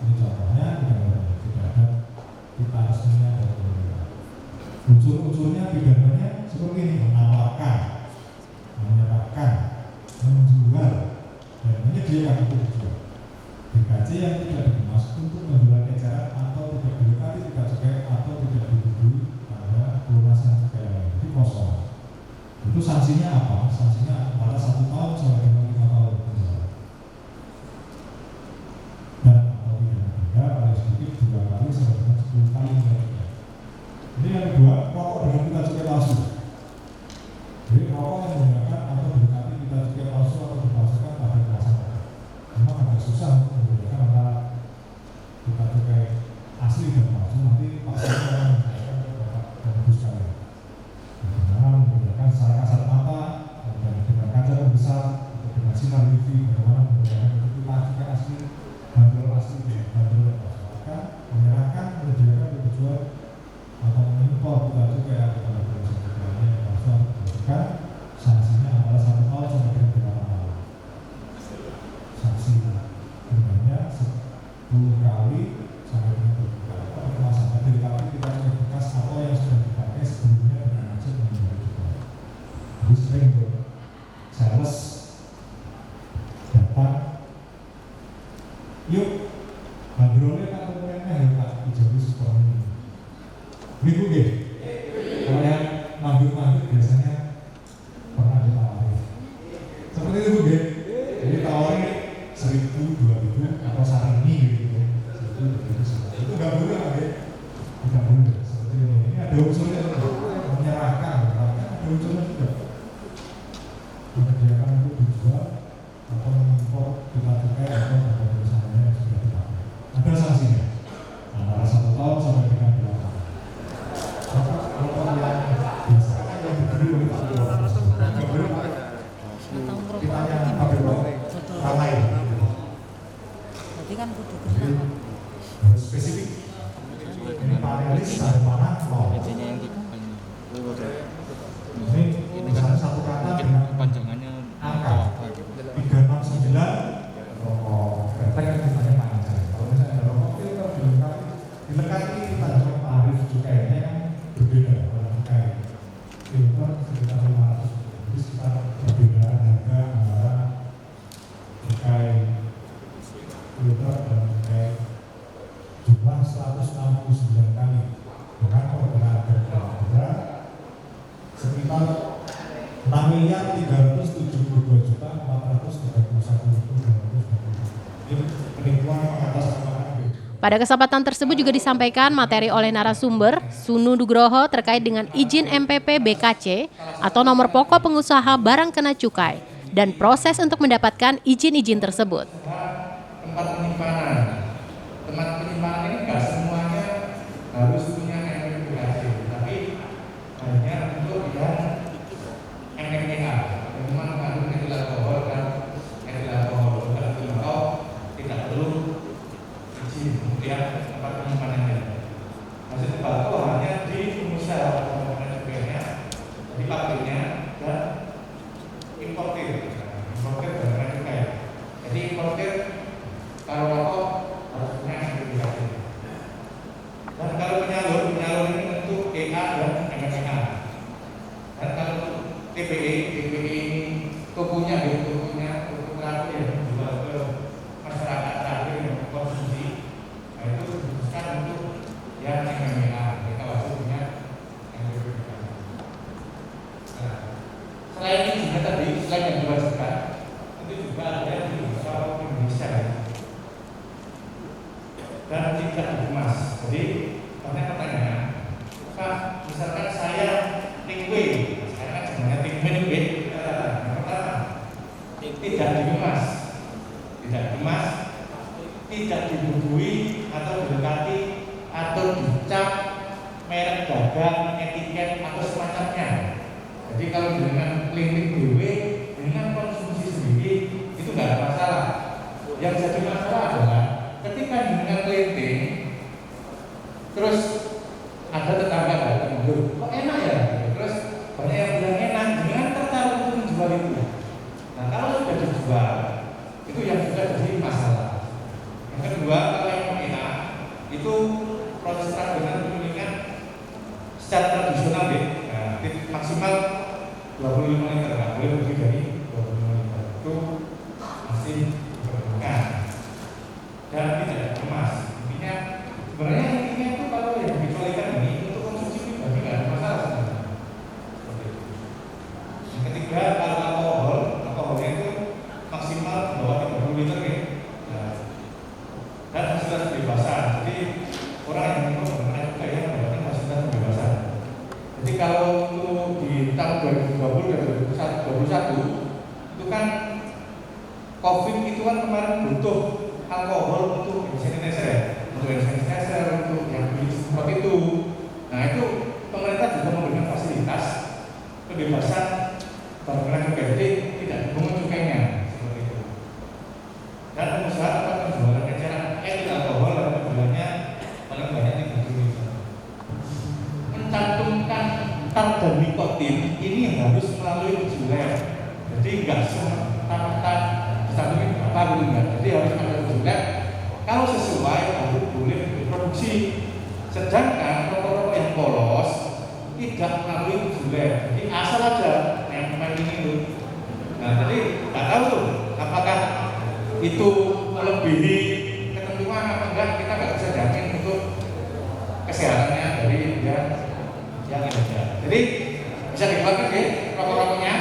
ini contohnya tidak ada pita resminya dari pemerintah. Unsur-unsurnya pidananya seperti ini: menawarkan, menyerahkan, menjual, dan menyediakan untuk dijual. DKC yang tidak dikemas untuk menjual eceran atau tidak dilekati pita cukai atau tidak dihubungi pada pelunasan cukai lain. Itu kosong. Itu sanksinya apa? Sanksinya antara 1 tahun sampai dengan 5 tahun penjara. Dan atau pidana denda paling sedikit 2 kali sampai dengan 10 kali nilai denda. Ini yang kedua, rokok dengan pita cukai palsu. Jadi rokok yang menggunakan atau mendekati pita cukai palsu atau dipalsukan pada kemasan. Memang agak susah untuk membedakan antara pita cukai asli dan palsu. Nanti pastinya akan menjelaskan ke Bapak dan Ibu sekalian. Bagaimana menggunakan secara kasat mata dan dengan kaca yang besar untuk dengan sinar UV, bagaimana menggunakan pita cukai asli, bandrol asli dan bandrol yang palsu. Menyerahkan, menyediakan, dijual atau mengimpor pita cukai atau bandrol sebagainya yang palsu atau dijualkan, sanksinya adalah 1 tahun sampai dengan 8 tahun. Sanksi dendanya 10 kali sampai dengan 20 kali. Tapi kemasan dilengkapi pita cukai bekas atau yang sudah dipakai sebelumnya dengan maksud menjual juga. Jadi sering tuh sales datang, yuk bagi berjumlah 169 kali dengan orderan harga sekitar 6.372.431.220. Ini penipuan atas nama
Pada kesempatan tersebut juga disampaikan materi oleh narasumber Sunu Nugroho terkait dengan izin MPP BKC atau nomor pokok pengusaha barang kena cukai dan proses untuk mendapatkan izin-izin tersebut.
Tempat penyimpanan ini nggak semuanya harus punya MPP BKC, tapi hanya untuk yang MMPA, memang mengandung etil alkohol dan etil alkohol. Kalau tidak perlu izin kemudian tempat penyimpanannya. Hasil tembakau hanya di pengusaha di pabriknya dan importir barang cukai. Jadi importir kalau rokok harus punya sertifikat. Dan kalau penyalur ini untuk EA dan MMA. Dan kalau TPE ini tokonya toko pelaku yang dijual ke masyarakat terakhir yang konsumsi, nah itu dibutuhkan untuk yang MMA. Kita wajib punya MMA. Nah, selain ini juga tadi, selain yang diwajibkan, itu juga ada di usaha Indonesia dan tidak dikemas. Jadi pertanyaan, Pak, misalkan saya takeaway, saya kan sebenarnya takeaway, tidak dikemas, tidak dibubuhi atau dilekati atau dicap merek dagang, etiket atau semacamnya. Jadi kalau dengan cleaning DW, dengan konsumsi sendiri itu nggak ada masalah. Yang jadi masalah adalah ketika dengan cleaning, terus ada tetangga datang, kok enak ya? Terus banyak yang bilang enak, dengan tertarik untuk menjual itu. Nah kalau sudah dijual, itu yang sudah jadi masalah. Yang kedua, kalau yang enak, itu proses dengan pemilikan secara tradisional deh. Nah, maksimal 25 liter, nggak boleh lebih dari 25 liter. Itu masih diperlukan dan tidak dikemas. Intinya sebenarnya itu kalau yang dikecualikan ini untuk konsumsi pribadi nggak ada masalah sebenarnya. Seperti itu. Yang ketiga, kalau alkoholnya itu maksimal di bawah 30 liter ya. Nah, dan fasilitas kebebasan. Jadi orang yang minum menggunakan cukai yang mendapatkan fasilitas kebebasan. Jadi kalau untuk di tahun 2020 dan 2021 itu kan COVID itu kan kemarin butuh alkohol untuk hand sanitizer, untuk yang seperti itu. Nah itu pemerintah juga memberikan fasilitas kebebasan barang cukai, jadi tidak dipungut cukainya seperti itu. Dan pengusaha dapat menjualan eceran etil alkohol dan penjualannya paling banyak 30 liter. Mencantumkan tar dan nikotin ini yang harus melalui uji lab. Jadi nggak semata-mata dicantumin apa gitu enggak. Jadi harus ada uji lab. Kalau sesuai baru boleh diproduksi. Sedangkan rokok-rokok yang polos tidak melalui uji lab. Jadi asal aja yang main ini tuh. Nah jadi nggak tahu tuh apakah itu melebihi ketentuan apa enggak, kita nggak bisa jamin untuk kesehatannya dari yang ada. Jadi bisa dikeluarkan ya rokok-rokoknya.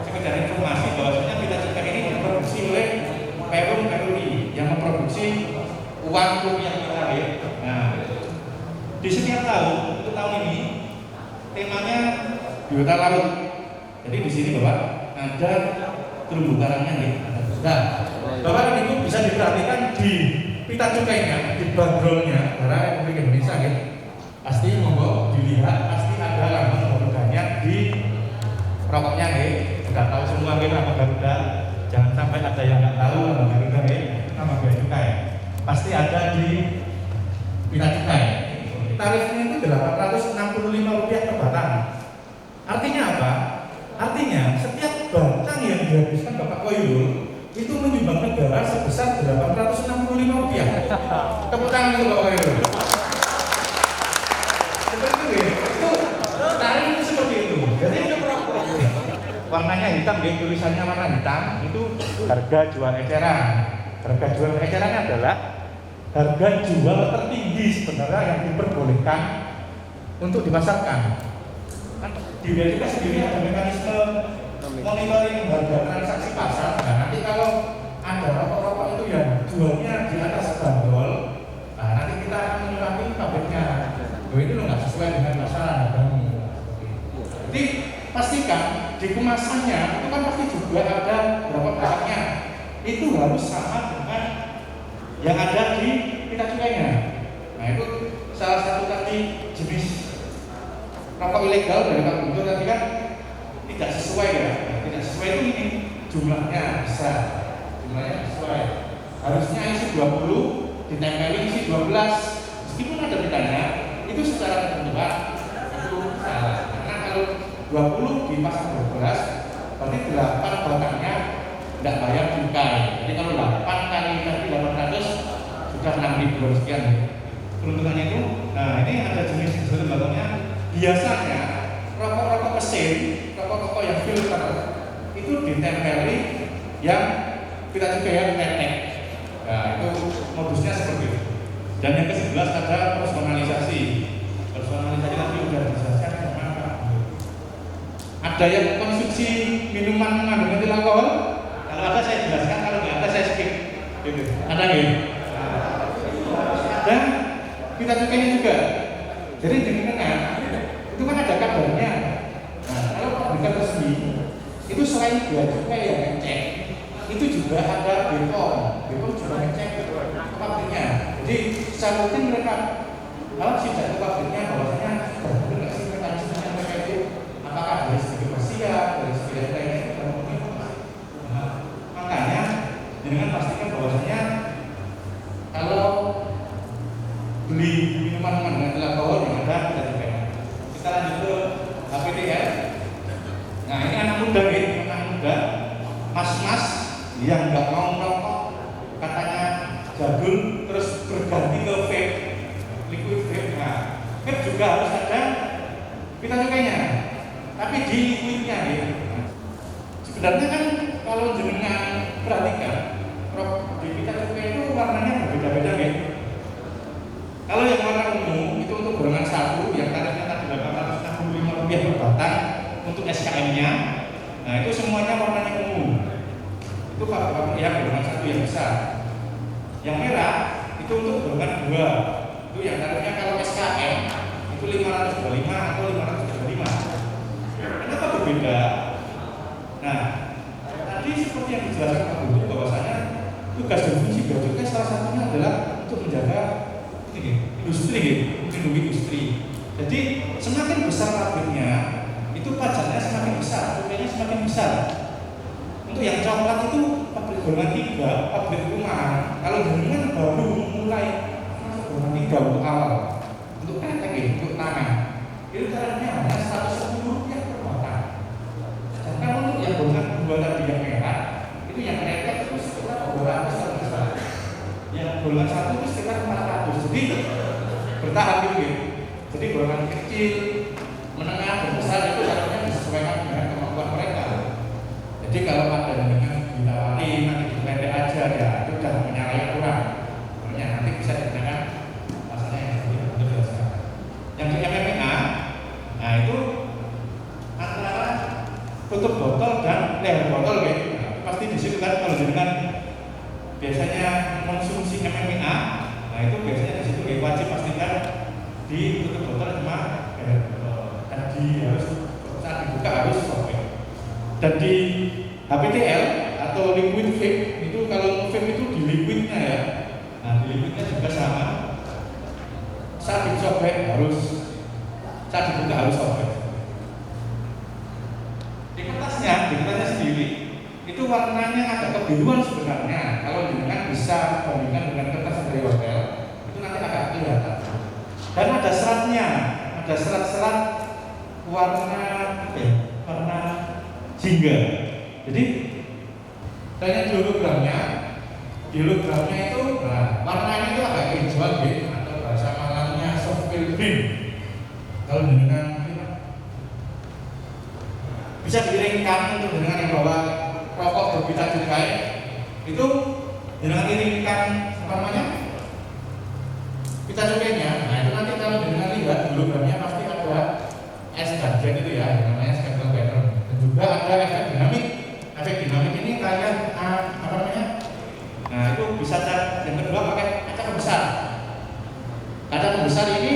Sekedar informasi bahwasanya kita cukai ini diproduksi oleh Perum Peruri yang memproduksi uang rupiah kita ya. Nah, di setiap tahun untuk tahun ini temanya biota laut. Jadi di sini Bapak ada terumbu karangnya nih. Nah, Bapak dan Ibu bisa diperhatikan di pita cukainya, di bandrolnya karena Republik Indonesia ya. Pasti monggo dilihat, pasti ada lambang Garudanya di rokoknya ya. Sudah tahu semua ya nama Garuda. Jangan sampai ada yang nggak tahu nama Garuda ya, nama bea cukai. Pasti ada di pita cukai. Tarifnya itu Rp865 per batang. Artinya apa? Artinya setiap batang yang dihabiskan Bapak Koyul itu menyumbang negara sebesar Rp865. Tepuk tangan untuk Bapak Koyul. Itu tarif itu seperti itu. Jadi warnanya hitam, ya, tulisannya warna hitam itu harga jual eceran. Harga jual ecerannya adalah
harga jual tertinggi sebenarnya yang diperbolehkan untuk dipasarkan. Kan di bea cukai sendiri ada mekanisme monitoring harga transaksi pasar. Nah, nanti kalau ada rokok-rokok itu yang jualnya di atas bandrol, nah nanti kita akan menyikapi pabriknya. Ini lo nggak sesuai dengan pasaran hargamu. Jadi pastikan di kemasannya itu kan pasti juga ada berapa banyaknya. Itu harus sama dengan yang ada di pita cukainya. Nah itu salah satu tadi jenis rokok ilegal dari Pak Guntur tadi kan tidak sesuai ya. Tidak sesuai itu ini jumlahnya besar, jumlahnya sesuai. Harusnya isi 20 ditempeli isi 12. Meskipun ada pitanya, itu secara ketentuan itu salah. Karena kalau 20 dipasang 12, berarti 8 batangnya tidak bayar cukai. Jadi kalau 8 kali 800 sudah 6.000 sekian. Peruntungannya itu, nah ini ada jenis disebut batangnya. Biasanya rokok-rokok mesin, rokok-rokok yang filter itu ditempeli yang pita cukai yang tetek. Nah itu modusnya seperti itu. Dan yang ke-11 ada personalisasi. Personalisasi nanti sudah dijelaskan sama Pak. Ada yang konsumsi minuman mengandung etil alkohol. Kalau ada saya jelaskan, kalau nggak ada saya skip. Gitu. Ada nggak? Dan pita cukainya juga. Jadi di tengah itu kan ada kabarnya. Nah, kalau pabrikan resmi itu selain bea cukai yang ngecek, itu juga ada BPOM. BPOM juga ngecek pabriknya. Jadi secara rutin mereka kalau tidak ke pabriknya bahwasanya benar nggak sih mekanismenya mereka itu apakah dari segi persiap, dari segi lainnya itu terpenuhi. Nah, makanya dengan pastikan bahwasanya kalau beli minuman dengan alkohol yang ada kita juga. Kita lanjut ke HPTL. Nah ini anak muda gitu, anak muda, mas-mas yang nggak mau merokok, katanya jadul, terus berganti ke vape, liquid vape. Nah, vape juga harus ada pita cukainya, tapi di liquidnya gitu. Sebenarnya kan kalau jenengan perhatikan, di pita cukai itu warnanya berbeda-beda gitu. Kalau yang warna ungu itu untuk golongan 1 yang tarifnya tadi Rp865 per batang untuk SKM-nya. Nah itu semuanya warnanya ungu. Itu yang golongan 1 yang besar. Yang merah itu untuk golongan 2. Itu yang tarifnya kalau SKM itu 525 atau 535. Kenapa berbeda? Nah tadi seperti yang dijelaskan Pak Guru bahwasanya tugas dan fungsi bea cukai salah satunya adalah untuk menjaga industri, melindungi industri. Jadi semakin besar pabriknya, itu pajaknya semakin besar, cukainya semakin besar. Untuk yang coklat itu pabrik golongan 3, pabrik rumahan. Kalau dengan baru mulai golongan 3 untuk awal, untuk ketek, untuk tangan, itu tarifnya hanya Rp110 per batang. Sedangkan untuk yang golongan 2 tadi yang merah, itu yang ketek itu sekitar 200 besar. Yang golongan 1 itu sekitar 400. Jadi bertahap gitu. Jadi golongan kecil, menengah, dan besar itu harusnya disesuaikan dengan kemampuan mereka. Jadi kalau ada dengan ditawari nanti dipendek aja ya itu sudah menyalahi aturan. Makanya nanti bisa digunakan pasalnya yang untuk dijelaskan. Yang di MMA, nah itu antara tutup botol dan leher botol gitu. Nah, pasti disitu kan kalau dengan biasanya konsumsi MMA, nah itu biasanya di situ wajib pastikan di tutup botol cuma dan harus saat dibuka harus sobek. Dan di HPTL atau liquid vape itu kalau vape itu di liquidnya ya, nah di liquidnya juga sama. Saat disobek harus, saat dibuka harus sobek. Di kertasnya sendiri itu warnanya agak kebiruan sebenarnya. Kalau dengan bisa bandingkan dengan kertas dari hotel, itu nanti agak kelihatan. Dan ada seratnya, ada serat-serat warna warna jingga. Jadi tanya hologramnya itu warnanya itu agak hijau gitu, atau bahasa Malangnya soft green. Kalau dengan bisa diringkan untuk dengan yang bawa rokok berpita cukai itu dengan iringkan apa namanya Pita cukainya, nah itu nanti kalau dengan lihat hologramnya pasti ada es ganja gitu ya, yang namanya spectral pattern. Dan juga ada efek dinamik. Efek dinamik ini kayak apa namanya? Nah itu bisa yang kedua pakai kaca pembesar. Kaca pembesar ini,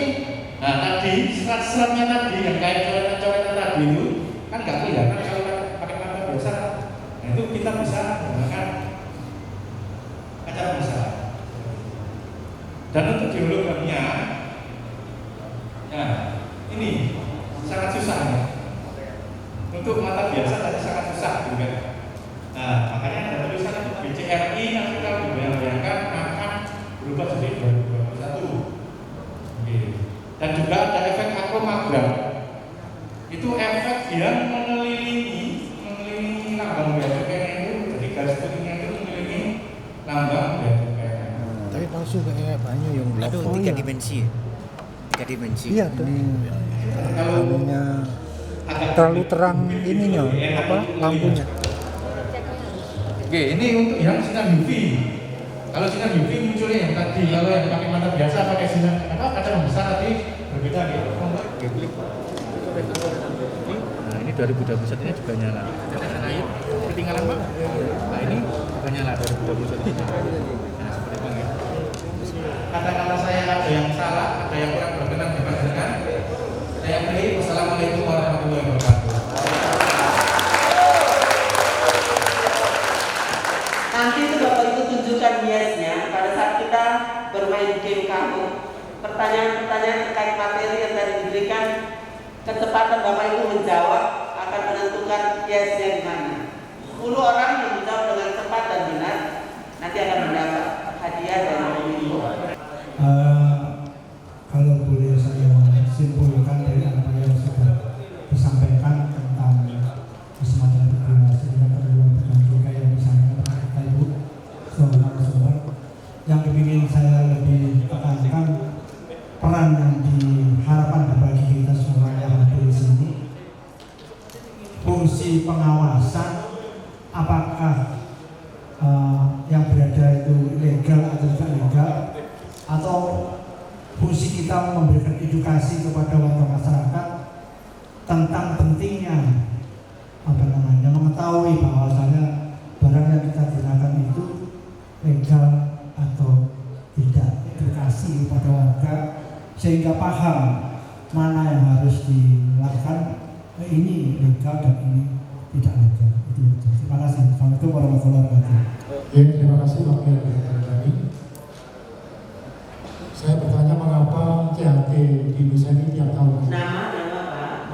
nah tadi serat-seratnya tadi yang kayak coretan tadi itu kan nggak kelihatan kalau pakai kaca biasa. Nah itu kita bisa menggunakan kaca pembesar. Dan untuk di hologramnya, nah ini sangat susah ya. Untuk mata biasa tadi sangat susah juga. Nah makanya ada tulisan itu BCRI nanti kalau dibayangkan akan berubah jadi 2021. Oke. Dan juga ada efek akromagram. Itu efek yang mengelilingi lambang bea cukai itu, jadi garis putihnya itu mengelilingi lambang bea cukai.
Tapi palsu kayak banyak yang
Aduh,
belakang.
3 dimensi. 3 dimensi.
Iya tuh. Anunya terlalu terang ininya, apa lampunya.
Oke, ini untuk yang sinar UV. Kalau sinar UV munculnya yang tadi, kalau yang pakai mata biasa pakai sinar kaca pembesar tadi berbeda gitu.
Nah ini 2021 nya juga nyala.
Ketinggalan Pak.
Nah ini juga nyala 2021 nya. Nah seperti Bang ya.
Kata-kata saya ada yang salah, ada yang kurang berkenan dengan saya beri. Wassalamualaikum warahmatullahi wabarakatuh.
Nanti itu Bapak Ibu tunjukkan biasnya pada saat kita bermain game kamu. Pertanyaan-pertanyaan terkait materi yang tadi diberikan, kecepatan Bapak Ibu menjawab akan menentukan biasnya di mana. 10 orang yang menjawab dengan cepat dan benar nanti akan mendapat hadiah dari Kominfo.
Kalau boleh saya simpulkan dari apa yang sudah disampaikan tentang semacam regulasi dan perlindungan juga yang disampaikan oleh Ibu narasumber, yang ingin saya lebih tekankan peran yang diharapkan bagi kita semua yang hadir di sini, fungsi pengawasan apakah yang berada itu legal atau tidak legal, atau fungsi kita memberikan edukasi kepada warga masyarakat tentang pentingnya mengetahui bahwasanya barang yang kita gunakan itu legal atau tidak, edukasi kepada warga sehingga paham mana yang harus dilakukan, ini legal dan ini tidak legal. Terima kasih. Assalamualaikum warahmatullahi wabarakatuh.
Ya, terima kasih Wakil Ketua. Saya bertanya mengapa CHT di Indonesia ini tiap tahun.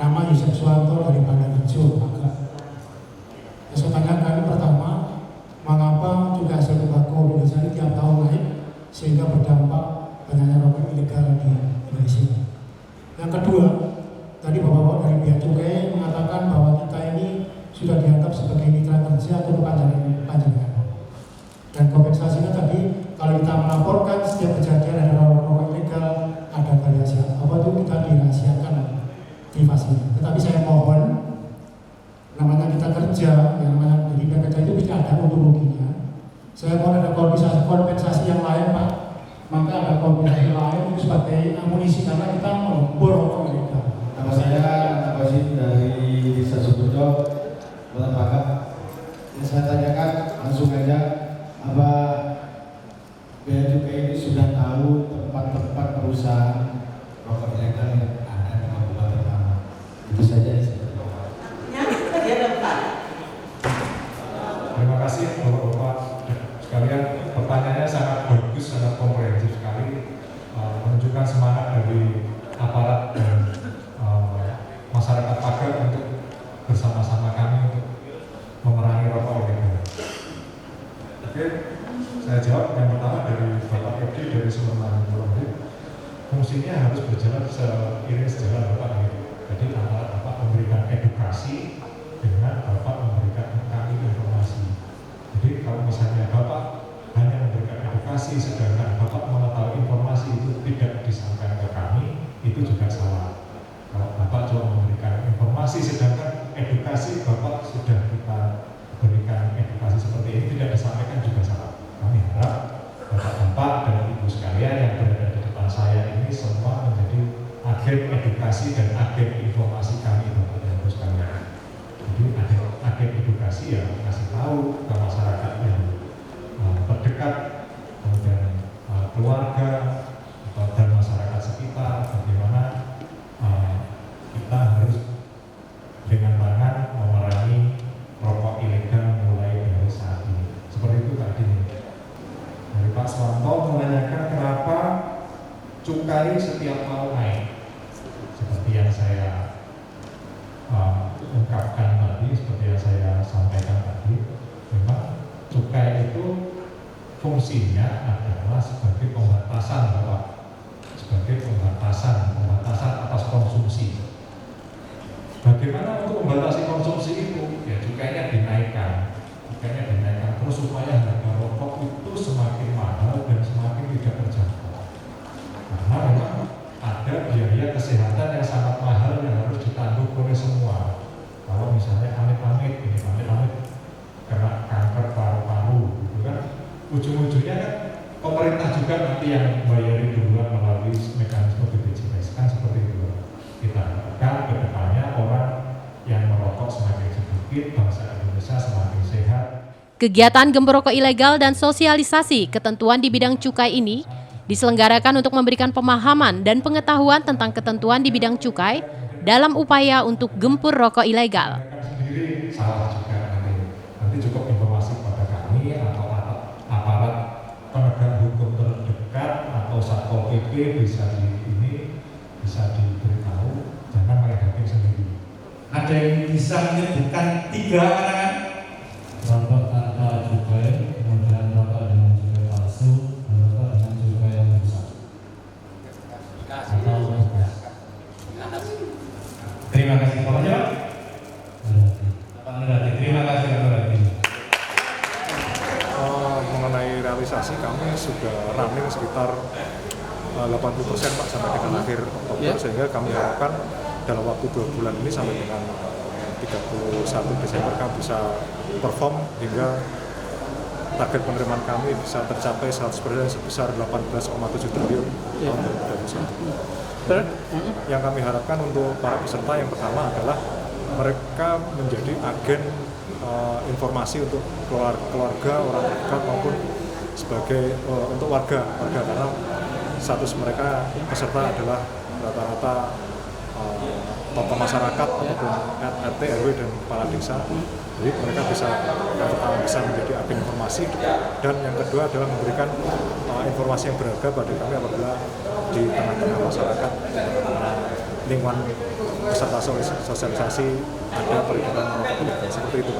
Nama Yusuf Suwanto dari Bandar Hijau. Saya tanyakan pertama, mengapa juga hasil tembakau di Indonesia ini tiap tahun naik sehingga berdampak banyaknya rokok ilegal di Indonesia. Yang kedua, tadi Bapak-Bapak dari Bea Cukai mengatakan bahwa kita ini sudah dianggap sebagai mitra kerja atau panjangan. Dan kompensasinya tadi, kalau kita melaporkan setiap kejadian ada rokok ilegal, ada rahasia, apa itu kita dirahasiakan privasinya. Tetapi saya mohon, namanya kita kerja, yang namanya jadi kerja itu tidak ada untung ruginya. Saya mohon ada kompensasi yang lain Pak, maka ada kompensasi lain sebagai amunisi karena kita mengumpul rokok ilegal.
Nama saya Basim dari Desa Sukojo, Kota Bangka. Yang saya tanyakan langsung aja, apa Bea Cukai ini sudah tahu tempat-tempat perusahaan rokok ilegal yang ada di Kabupaten Bangka? Itu saja.
Terima kasih Bapak-Bapak sekalian. Pertanyaannya sangat bagus, sangat komprehensif sekali, menunjukkan semangat dari aparat dan masyarakat Pagar untuk bersama-sama kami untuk memerangi rokok ilegal. Oke, saya jawab yang pertama dari Bapak Edi dari Suleman Pulau. Fungsinya harus berjalan seiring sejalan Bapak gitu. Jadi antara Bapak memberikan edukasi dengan Bapak memberikan kami informasi. Jadi kalau misalnya Bapak hanya memberikan edukasi sedangkan Bapak mengetahui informasi itu tidak disampaikan ke kami, itu juga salah. Kalau Bapak cuma memberikan informasi sedangkan edukasi Bapak sudah kita berikan edukasi seperti ini tidak disampaikan juga salah. Kami harap Bapak-Bapak dan Ibu sekalian yang berada di depan saya
agen edukasi dan agen informasi kami Bapak dan Ibu sekalian. Jadi agen edukasi ya ngasih tahu ke masyarakat yang terdekat, kemudian keluarga dan masyarakat sekitar bagaimana kita harus dengan tangan memerangi rokok ilegal mulai dari saat ini. Seperti itu tadi. Dari Pak Swanto menanyakan kenapa cukai setiap tahun naik. Seperti yang saya ungkapkan tadi, seperti yang saya sampaikan tadi, memang cukai itu fungsinya adalah sebagai pembatasan, Bapak, sebagai pembatasan atas konsumsi. Bagaimana untuk membatasi konsumsi itu? Ya cukainya dinaikkan terus supaya harga rokok itu semakin mahal dan semakin tidak terjangkau. Karena memang ada biaya kesehatan yang sangat mahal yang harus ditanggung oleh semua. Kalau misalnya amit-amit kena kanker paru-paru, gitu kan, ujung-ujungnya kan pemerintah juga nanti yang bayarin duluan melalui mekanisme BPJS, kan seperti itu. Kita harapkan ke depannya orang yang merokok semakin sedikit, bangsa Indonesia semakin sehat.
Kegiatan gempur rokok ilegal dan sosialisasi ketentuan di bidang cukai ini diselenggarakan untuk memberikan pemahaman dan pengetahuan tentang ketentuan di bidang cukai dalam upaya untuk gempur rokok ilegal.
Sendiri salah juga nanti cukup informasi pada kami atau aparat penegak hukum terdekat atau Satpol PP bisa diberitahu, jangan main hakim sendiri.
Ada yang bisa menyebutkan 3 karangan?
Rokok tanpa cukai, kemudian rokok dengan cukai palsu, dan rokok dengan cukai yang rusak.
Terima kasih Pak Nurati. Pak Nurati, terima kasih Pak Nurati.
Mengenai realisasi kami sudah running sekitar 80% Pak sampai dengan akhir Oktober, sehingga kami harapkan dalam waktu 2 bulan ini sampai dengan 31 Desember kami bisa perform hingga target penerimaan kami bisa tercapai 100% sebesar 18,7 triliun tahun 2021. Yang kami harapkan untuk para peserta yang pertama adalah mereka menjadi agen informasi untuk keluarga, orang terdekat maupun sebagai untuk warga karena status mereka peserta adalah rata-rata tokoh masyarakat ataupun RT, RW dan kepala desa. Jadi mereka yang pertama bisa menjadi agen informasi, dan yang kedua adalah memberikan informasi yang berharga pada kami apabila di tengah-tengah masyarakat lingkungan peserta sosialisasi ada peredaran rokok ilegal seperti itu.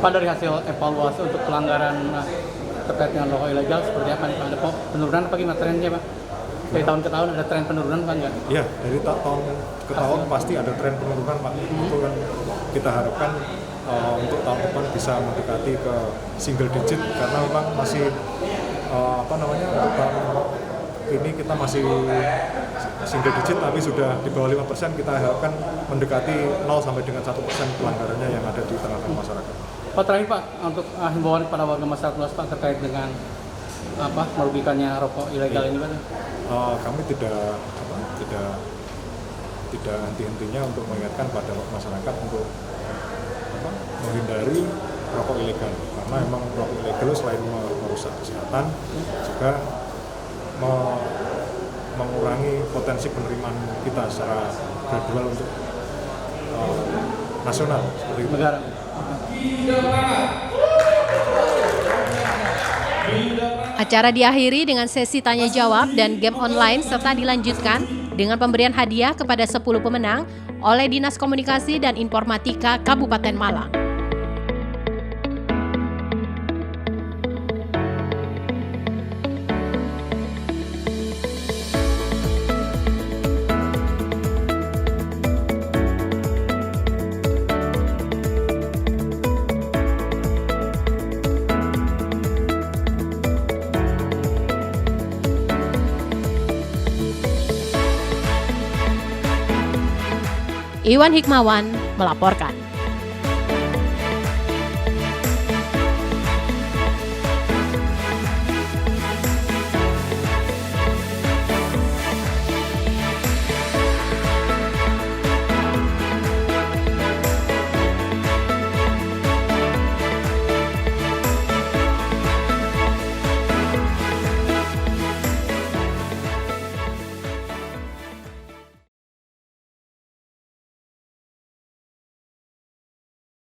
Pak, dari hasil evaluasi untuk pelanggaran terkait dengan rokok ilegal seperti apa? Ada penurunan apa gimana trennya Pak? Dari tahun ke tahun ada tren penurunan Pak enggak?
Iya, dari tahun ke tahun pasti ada tren penurunan Pak. Itu kan kita harapkan untuk tahun depan bisa mendekati ke single digit, karena memang masih untuk tahun ini kita masih single digit tapi sudah di bawah 5%. Kita harapkan mendekati 0 sampai dengan 1% pelanggarannya yang ada di tengah-tengah masyarakat.
Pak, terakhir Pak, untuk himbauan pada warga masyarakat luas Pak terkait dengan merugikannya rokok ilegal ini Pak?
Kami tidak henti-hentinya untuk mengingatkan pada masyarakat untuk menghindari rokok ilegal, karena memang rokok ilegal selain merusak kesehatan juga mengurangi potensi penerimaan kita secara gradual untuk nasional seperti itu.
Negara.
Acara diakhiri dengan sesi tanya jawab dan game online serta dilanjutkan dengan pemberian hadiah kepada 10 pemenang oleh Dinas Komunikasi dan Informatika Kabupaten Malang. Iwan Hikmawan melaporkan.